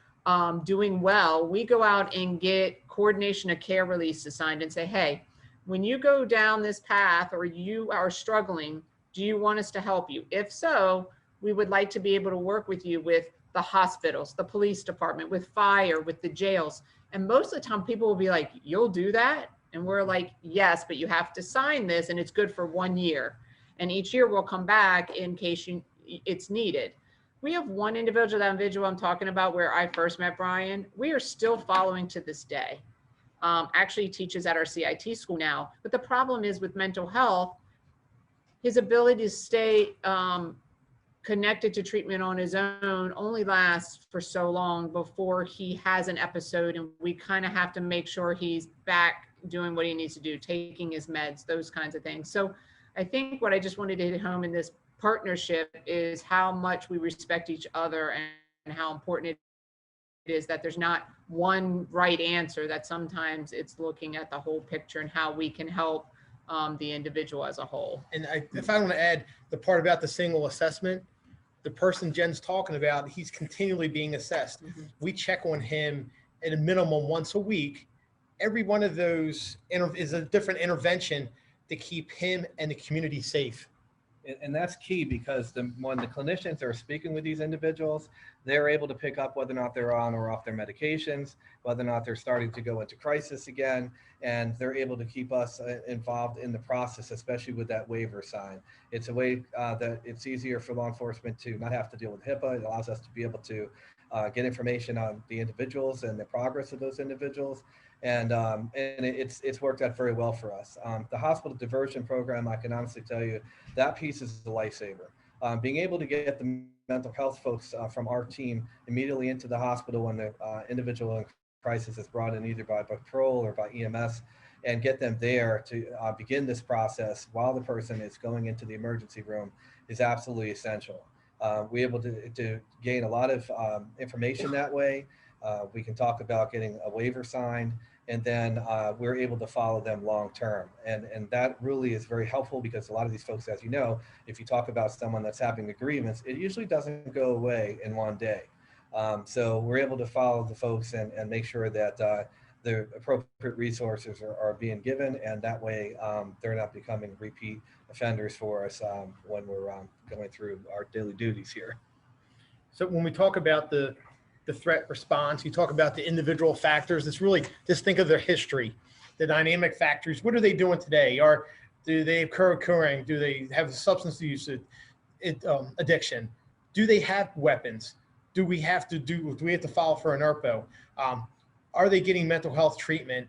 doing well, we go out and get coordination of care release assigned and say, hey, when you go down this path or you are struggling, do you want us to help you? If so, we would like to be able to work with you with the hospitals, the police department, with fire, with the jails. And most of the time people will be like, you'll do that? And we're like, yes, but you have to sign this and it's good for 1 year. And each year we'll come back in case it's needed. We have one individual, that individual I'm talking about where I first met Brian, we are still following to this day. Actually teaches at our CIT school now. But the problem is with mental health, his ability to stay connected to treatment on his own only lasts for so long before he has an episode, and we kind of have to make sure he's back doing what he needs to do, taking his meds, those kinds of things. So I think what I just wanted to hit home in this partnership is how much we respect each other and how important it is that there's not one right answer, that sometimes it's looking at the whole picture and how we can help the individual as a whole. And if I want to add the part about the single assessment, the person Jen's talking about, he's continually being assessed. Mm-hmm. We check on him at a minimum once a week. Every one of those is a different intervention to keep him and the community safe. And that's key because when the clinicians are speaking with these individuals, they're able to pick up whether or not they're on or off their medications, whether or not they're starting to go into crisis again, and they're able to keep us involved in the process, especially with that waiver sign. It's a way that it's easier for law enforcement to not have to deal with HIPAA. It allows us to be able to get information on the individuals and the progress of those individuals. And it's worked out very well for us. The hospital diversion program, I can honestly tell you, that piece is a lifesaver. Being able to get the mental health folks from our team immediately into the hospital when the individual in crisis is brought in either by patrol or by EMS, and get them there to begin this process while the person is going into the emergency room is absolutely essential. We're able to gain a lot of information that way. We can talk about getting a waiver signed, and then we're able to follow them long term. And that really is very helpful because a lot of these folks, as you know, if you talk about someone that's having agreements, it usually doesn't go away in one day. So we're able to follow the folks and make sure that the appropriate resources are being given, and that way they're not becoming repeat offenders for us when we're going through our daily duties here. So when we talk about the threat response, you talk about the individual factors. It's really just think of their history, the dynamic factors. What are they doing today? Do they occurring? Do they have substance use addiction? Do they have weapons? Do we have to file for an ERPO? Are they getting mental health treatment?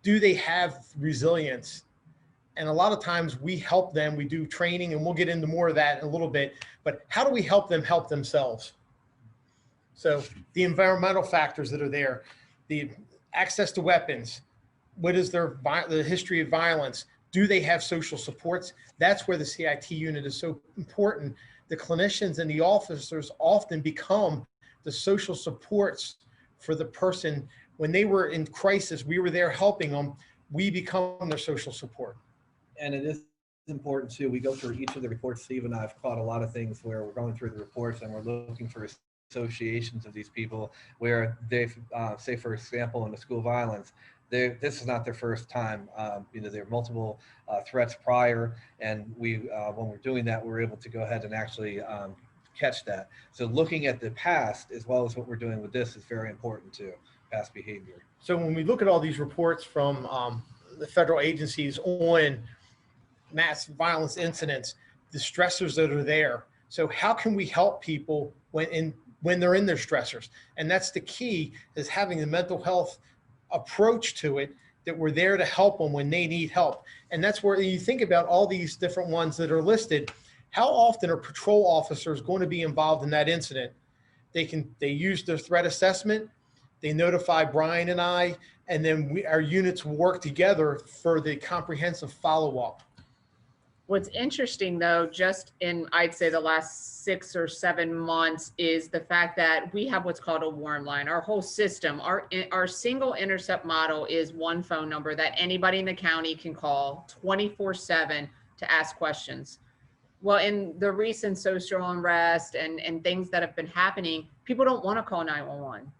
Do they have resilience? And a lot of times we help them, we do training, and we'll get into more of that in a little bit, but how do we help them help themselves? So the environmental factors that are there, the access to weapons, what is the history of violence? Do they have social supports? That's where the CIT unit is so important. The clinicians and the officers often become the social supports for the person. When they were in crisis, we were there helping them. We become their social support. And it is important too. We go through each of the reports. Steve and I have caught a lot of things where we're going through the reports and we're looking for associations of these people where they've, say for example, in the school violence, this is not their first time. There are multiple threats prior, and when we're doing that, we're able to go ahead and actually catch that. So looking at the past as well as what we're doing with this is very important too, past behavior. So when we look at all these reports from the federal agencies on mass violence incidents, the stressors that are there. So how can we help people when they're in their stressors? And that's the key, is having the mental health approach to it, that we're there to help them when they need help. And that's where you think about all these different ones that are listed. How often are patrol officers going to be involved in that incident? They use their threat assessment, they notify Brian and I, and then our units work together for the comprehensive follow-up. What's interesting though, just in, I'd say the last 6 or 7 months, is the fact that we have what's called a warm line. Our whole system, our single intercept model is one phone number that anybody in the county can call 24/7 to ask questions. Well, in the recent social unrest and things that have been happening, people don't want to call 911.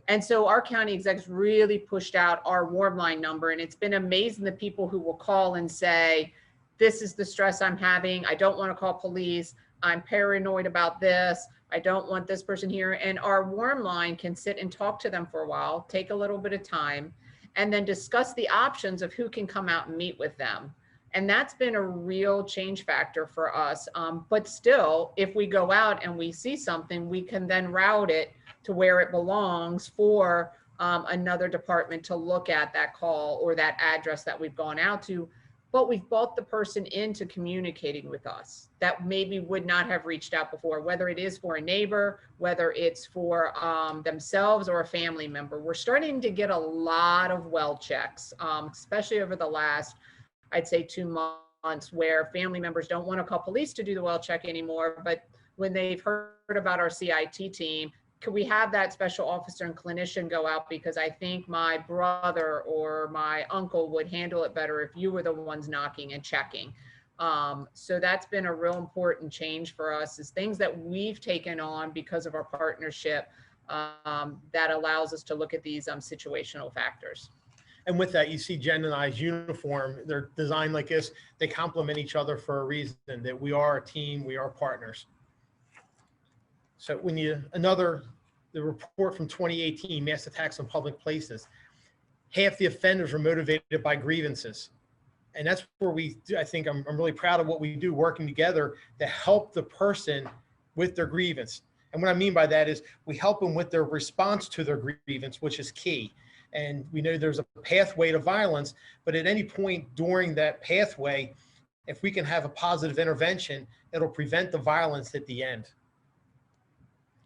And so our county execs really pushed out our warm line number, and it's been amazing the people who will call and say, this is the stress I'm having. I don't want to call police. I'm paranoid about this. I don't want this person here. And our warm line can sit and talk to them for a while, take a little bit of time, and then discuss the options of who can come out and meet with them. And that's been a real change factor for us. But still, if we go out and we see something, we can then route it to where it belongs for another department to look at that call or that address that we've gone out to. But we've brought the person into communicating with us that maybe would not have reached out before, whether it is for a neighbor, whether it's for themselves or a family member. We're starting to get a lot of well checks, especially over the last, I'd say 2 months, where family members don't want to call police to do the well check anymore. But when they've heard about our CIT team, could we have that special officer and clinician go out, because I think my brother or my uncle would handle it better if you were the ones knocking and checking. So that's been a real important change for us, is things that we've taken on because of our partnership that allows us to look at these situational factors. And with that, you see Jen and I's uniform. They're designed like this. They complement each other for a reason, that we are a team, we are partners. So when the report from 2018, mass attacks on public places, half the offenders were motivated by grievances. And that's where I think I'm really proud of what we do, working together to help the person with their grievance. And what I mean by that is we help them with their response to their grievance, which is key. And we know there's a pathway to violence, but at any point during that pathway, if we can have a positive intervention, it'll prevent the violence at the end.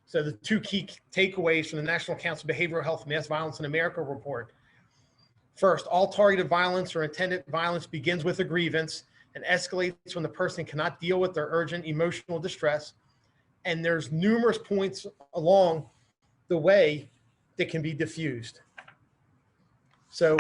So the two key takeaways from the National Council of Behavioral Health Mass Violence in America report. First, all targeted violence or intended violence begins with a grievance and escalates when the person cannot deal with their urgent emotional distress. And there's numerous points along the way that can be diffused. So,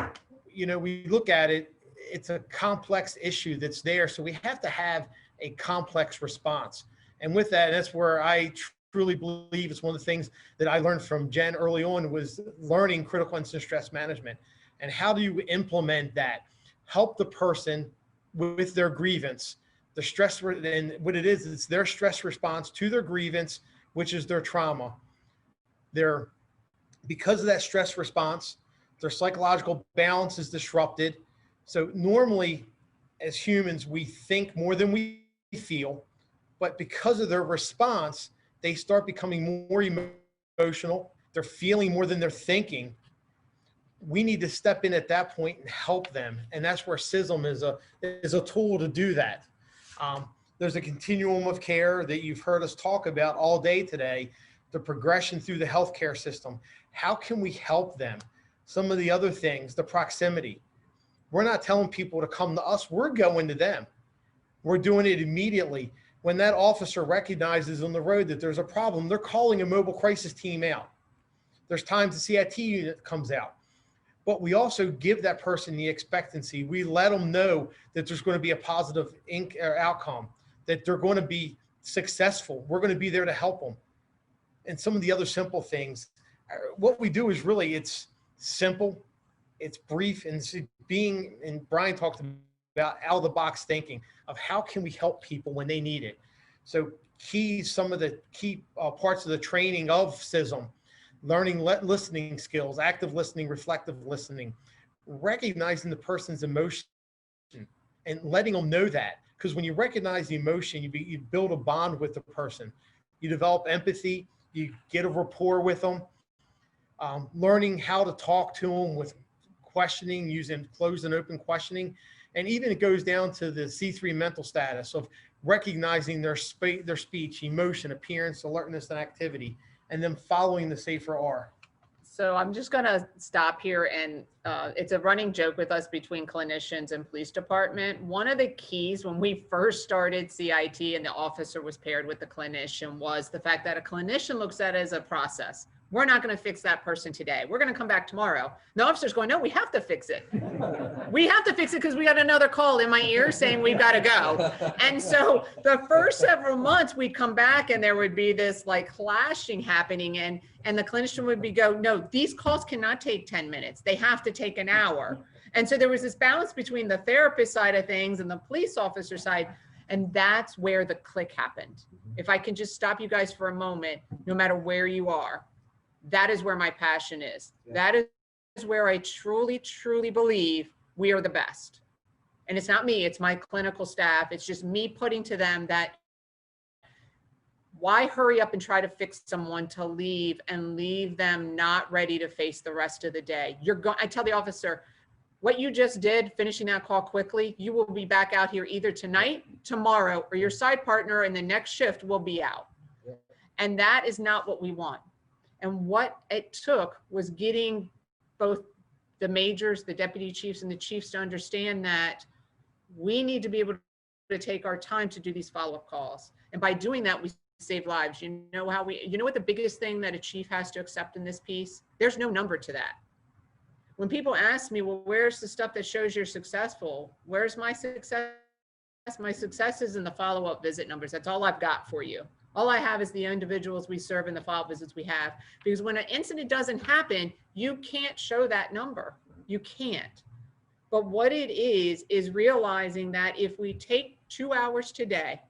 we look at it, it's a complex issue that's there. So we have to have a complex response. And with that, that's where I truly believe it's one of the things that I learned from Jen early on, was learning critical incident stress management. And how do you implement that? Help the person with their grievance, the stress, and what it is, it's their stress response to their grievance, which is their trauma. Because of that stress response, their psychological balance is disrupted. So normally, as humans, we think more than we feel, but because of their response, they start becoming more emotional. They're feeling more than they're thinking. We need to step in at that point and help them. And that's where CCISM is a tool to do that. There's a continuum of care that you've heard us talk about all day today, the progression through the healthcare system. How can we help them? Some of the other things, the proximity. We're not telling people to come to us, we're going to them. We're doing it immediately. When that officer recognizes on the road that there's a problem, they're calling a mobile crisis team out. There's times the CIT unit comes out. But we also give that person the expectancy. We let them know that there's going to be a positive outcome, that they're going to be successful. We're going to be there to help them. And some of the other simple things, what we do is really, it's simple, it's brief, and Brian talked about out of the box thinking of how can we help people when they need it. So some of the key parts of the training of CCISM, learning listening skills, active listening, reflective listening, recognizing the person's emotion and letting them know that. Because when you recognize the emotion, you build a bond with the person. You develop empathy, you get a rapport with them, learning how to talk to them with questioning, using closed and open questioning. And even it goes down to the C3 mental status of recognizing their speech, emotion, appearance, alertness, and activity, and then following the SAFER R. So I'm just going to stop here, and it's a running joke with us between clinicians and police department. One of the keys when we first started CIT and the officer was paired with the clinician was the fact that a clinician looks at it as a process. We're not going to fix that person today. We're going to come back tomorrow. The officer's going, no, we have to fix it. We have to fix it because we got another call in my ear saying we've got to go. And so the first several months we'd come back and there would be this like clashing happening, and the clinician would go, no, these calls cannot take 10 minutes. They have to take an hour. And so there was this balance between the therapist side of things and the police officer side. And that's where the click happened. If I can just stop you guys for a moment, no matter where you are, that is where my passion is. Yeah. That is where I truly, truly believe we are the best. And it's not me, it's my clinical staff. It's just me putting to them that why hurry up and try to fix someone to leave and leave them not ready to face the rest of the day. I tell the officer, what you just did, finishing that call quickly, you will be back out here either tonight, tomorrow, or your side partner in the next shift will be out. Yeah. And that is not what we want. And what it took was getting both the majors, the deputy chiefs, and the chiefs to understand that we need to be able to take our time to do these follow-up calls. And by doing that, we save lives. You know what the biggest thing that a chief has to accept in this piece? There's no number to that. When people ask me, well, where's the stuff that shows you're successful? Where's my success? My success is in the follow-up visit numbers. That's all I've got for you. All I have is the individuals we serve and the follow-up visits we have. Because when an incident doesn't happen, you can't show that number. You can't. But what it is realizing that if we take 2 hours today,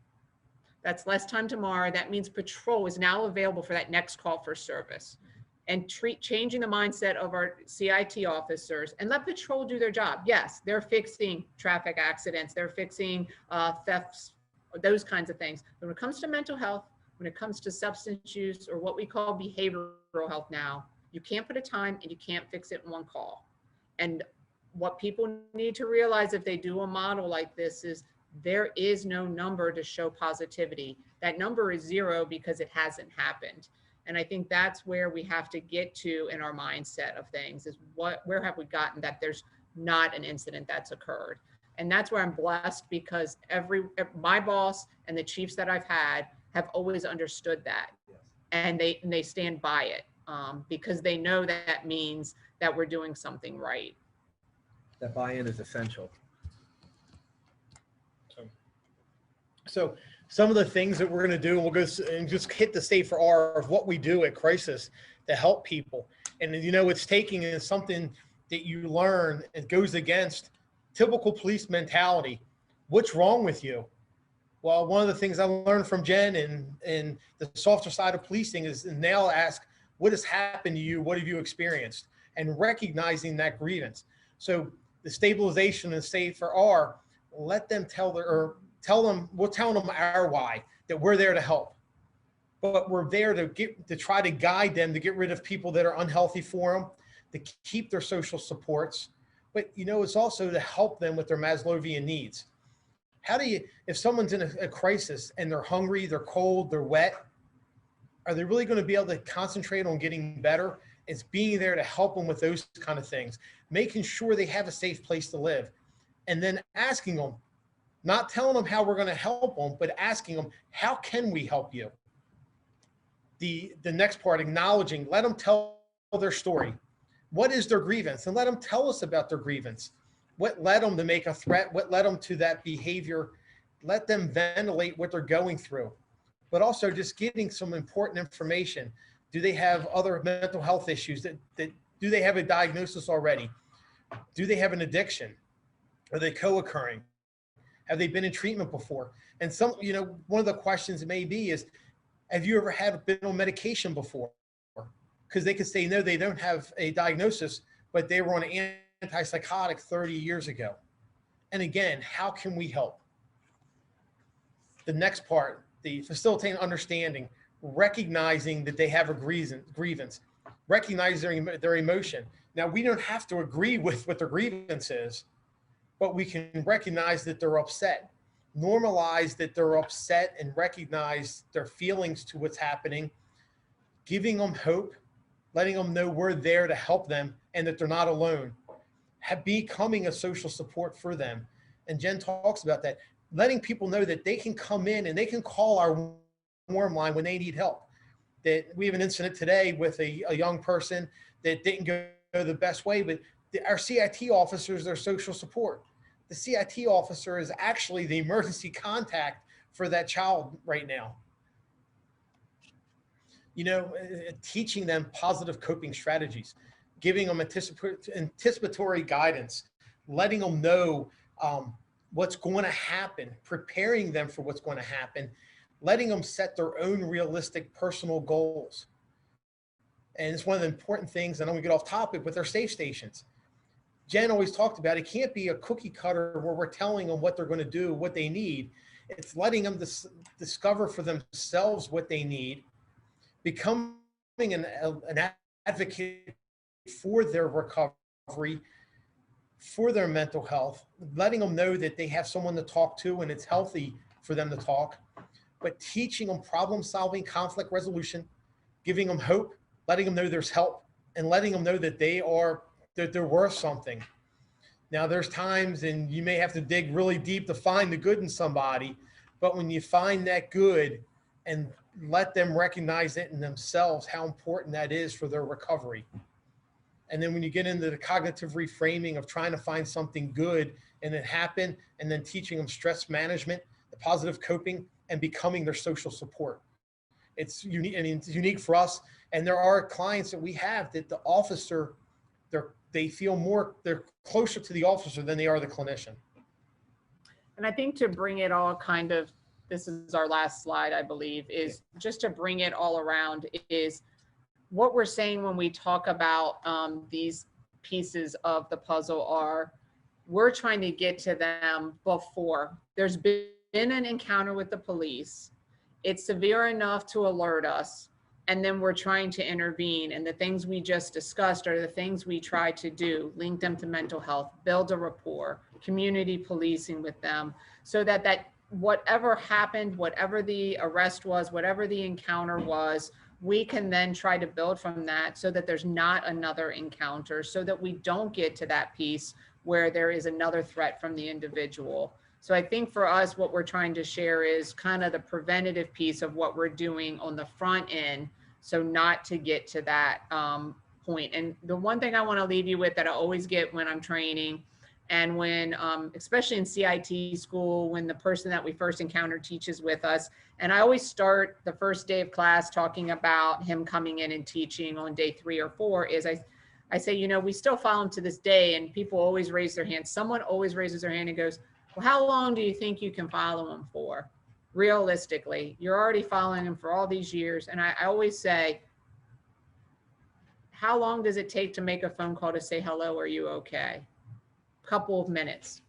that's less time tomorrow. That means patrol is now available for that next call for service, and changing the mindset of our CIT officers, and let patrol do their job. Yes, they're fixing traffic accidents. They're fixing thefts, those kinds of things. But when it comes to mental health, when it comes to substance use, or what we call behavioral health now, you can't put a time and you can't fix it in one call. And what people need to realize if they do a model like this is there is no number to show positivity. That number is 0 because it hasn't happened. And I think that's where we have to get to in our mindset of things, is where have we gotten that there's not an incident that's occurred. And that's where I'm blessed, because my boss and the chiefs that I've had have always understood that. Yes. And they stand by it because they know that means that we're doing something right. That buy-in is essential. So some of the things that we're going to do, and we'll go and just hit the state for R of what we do at crisis to help people. And it's taking is something that you learn. It goes against typical police mentality. What's wrong with you? Well, one of the things I learned from Jen and the softer side of policing is now ask, what has happened to you? What have you experienced? And recognizing that grievance. So the stabilization and state for R, let them we're telling them our why, that we're there to help. But we're there to try to guide them to get rid of people that are unhealthy for them, to keep their social supports. But it's also to help them with their Maslowian needs. How do you, if someone's in a crisis and they're hungry, they're cold, they're wet, are they really going to be able to concentrate on getting better? It's being there to help them with those kind of things, making sure they have a safe place to live, and then asking them, not telling them how we're going to help them, but asking them, how can we help you? The next part, acknowledging, let them tell their story. What is their grievance? And let them tell us about their grievance. What led them to make a threat? What led them to that behavior? Let them ventilate what they're going through, but also just getting some important information. Do they have other mental health issues? Do they have a diagnosis already? Do they have an addiction? Are they co-occurring? Have they been in treatment before? And one of the questions may be is, have you ever been on medication before? Because they could say, no, they don't have a diagnosis, but they were on an antipsychotic 30 years ago. And again, how can we help? The next part, the facilitating understanding, recognizing that they have a grievance, recognize their emotion. Now, we don't have to agree with what their grievance is, but we can recognize that they're upset, normalize that they're upset, and recognize their feelings to what's happening, giving them hope, letting them know we're there to help them and that they're not alone, becoming a social support for them. And Jen talks about that, letting people know that they can come in and they can call our warm line when they need help. That we have an incident today with a young person that didn't go the best way, but our CIT officers are social support. The CIT officer is actually the emergency contact for that child right now. Teaching them positive coping strategies, giving them anticipatory guidance, letting them know what's going to happen, preparing them for what's going to happen, letting them set their own realistic personal goals. And it's one of the important things, and I don't want to get off topic, with our safe stations. Jen always talked about it can't be a cookie cutter where we're telling them what they're going to do, what they need. It's letting them discover for themselves what they need, becoming an advocate for their recovery, for their mental health, letting them know that they have someone to talk to and it's healthy for them to talk, but teaching them problem solving, conflict resolution, giving them hope, letting them know there's help, and letting them know that they're worth something. Now there's times, and you may have to dig really deep to find the good in somebody, but when you find that good and let them recognize it in themselves, how important that is for their recovery. And then when you get into the cognitive reframing of trying to find something good and it happened, and then teaching them stress management, the positive coping, and becoming their social support. It's unique. I mean, it's unique for us. And there are clients that we have that the officer, they feel more, they're closer to the officer than they are the clinician. And I think to bring it all kind of, this is our last slide, I believe, is just to bring it all around is what we're saying when we talk about these pieces of the puzzle are, we're trying to get to them before there's been an encounter with the police. It's severe enough to alert us. And then we're trying to intervene. And the things we just discussed are the things we try to do, link them to mental health, build a rapport, community policing with them, so that whatever happened, whatever the arrest was, whatever the encounter was, we can then try to build from that so that there's not another encounter, so that we don't get to that piece where there is another threat from the individual. So I think for us, what we're trying to share is kind of the preventative piece of what we're doing on the front end, so not to get to that point. And the one thing I want to leave you with that I always get when I'm training, and when, especially in CIT school, when the person that we first encounter teaches with us, and I always start the first day of class talking about him coming in and teaching on day 3 or 4, is I say, you know, we still follow him to this day, and people always raise their hand. Someone always raises their hand and goes, well, how long do you think you can follow him for? Realistically, you're already following him for all these years. And I always say, how long does it take to make a phone call to say, hello, are you okay? Couple of minutes.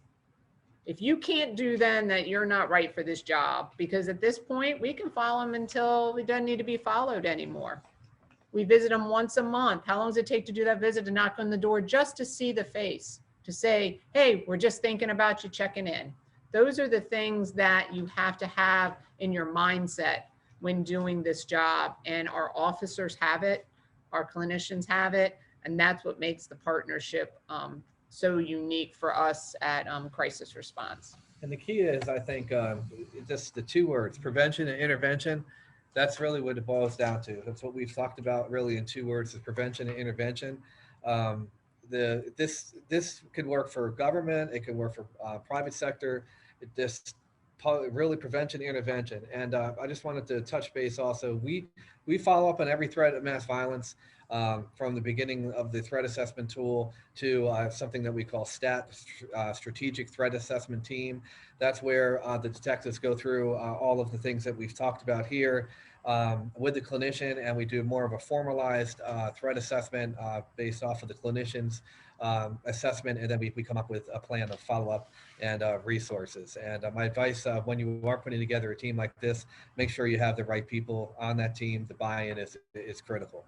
If you can't do then, that you're not right for this job, because at this point we can follow him until he doesn't need to be followed anymore. We visit him once a month. How long does it take to do that visit, to knock on the door just to see the face, to say, hey, we're just thinking about you, checking in? Those are the things that you have to have in your mindset when doing this job. And our officers have it, our clinicians have it, and that's what makes the partnership so unique for us at crisis response. And the key is, I think, just the 2 words, prevention and intervention. That's really what it boils down to. That's what we've talked about really in 2 words, is prevention and intervention. This could work for government, it can work for private sector. It just really prevention, intervention. And I just wanted to touch base also. We follow up on every threat of mass violence, from the beginning of the threat assessment tool to something that we call strategic threat assessment team. That's where the detectives go through all of the things that we've talked about here with the clinician, and we do more of a formalized threat assessment based off of the clinician's assessment, and then we come up with a plan of follow-up and resources. And my advice, when you are putting together a team like this, make sure you have the right people on that team. The buy-in is critical.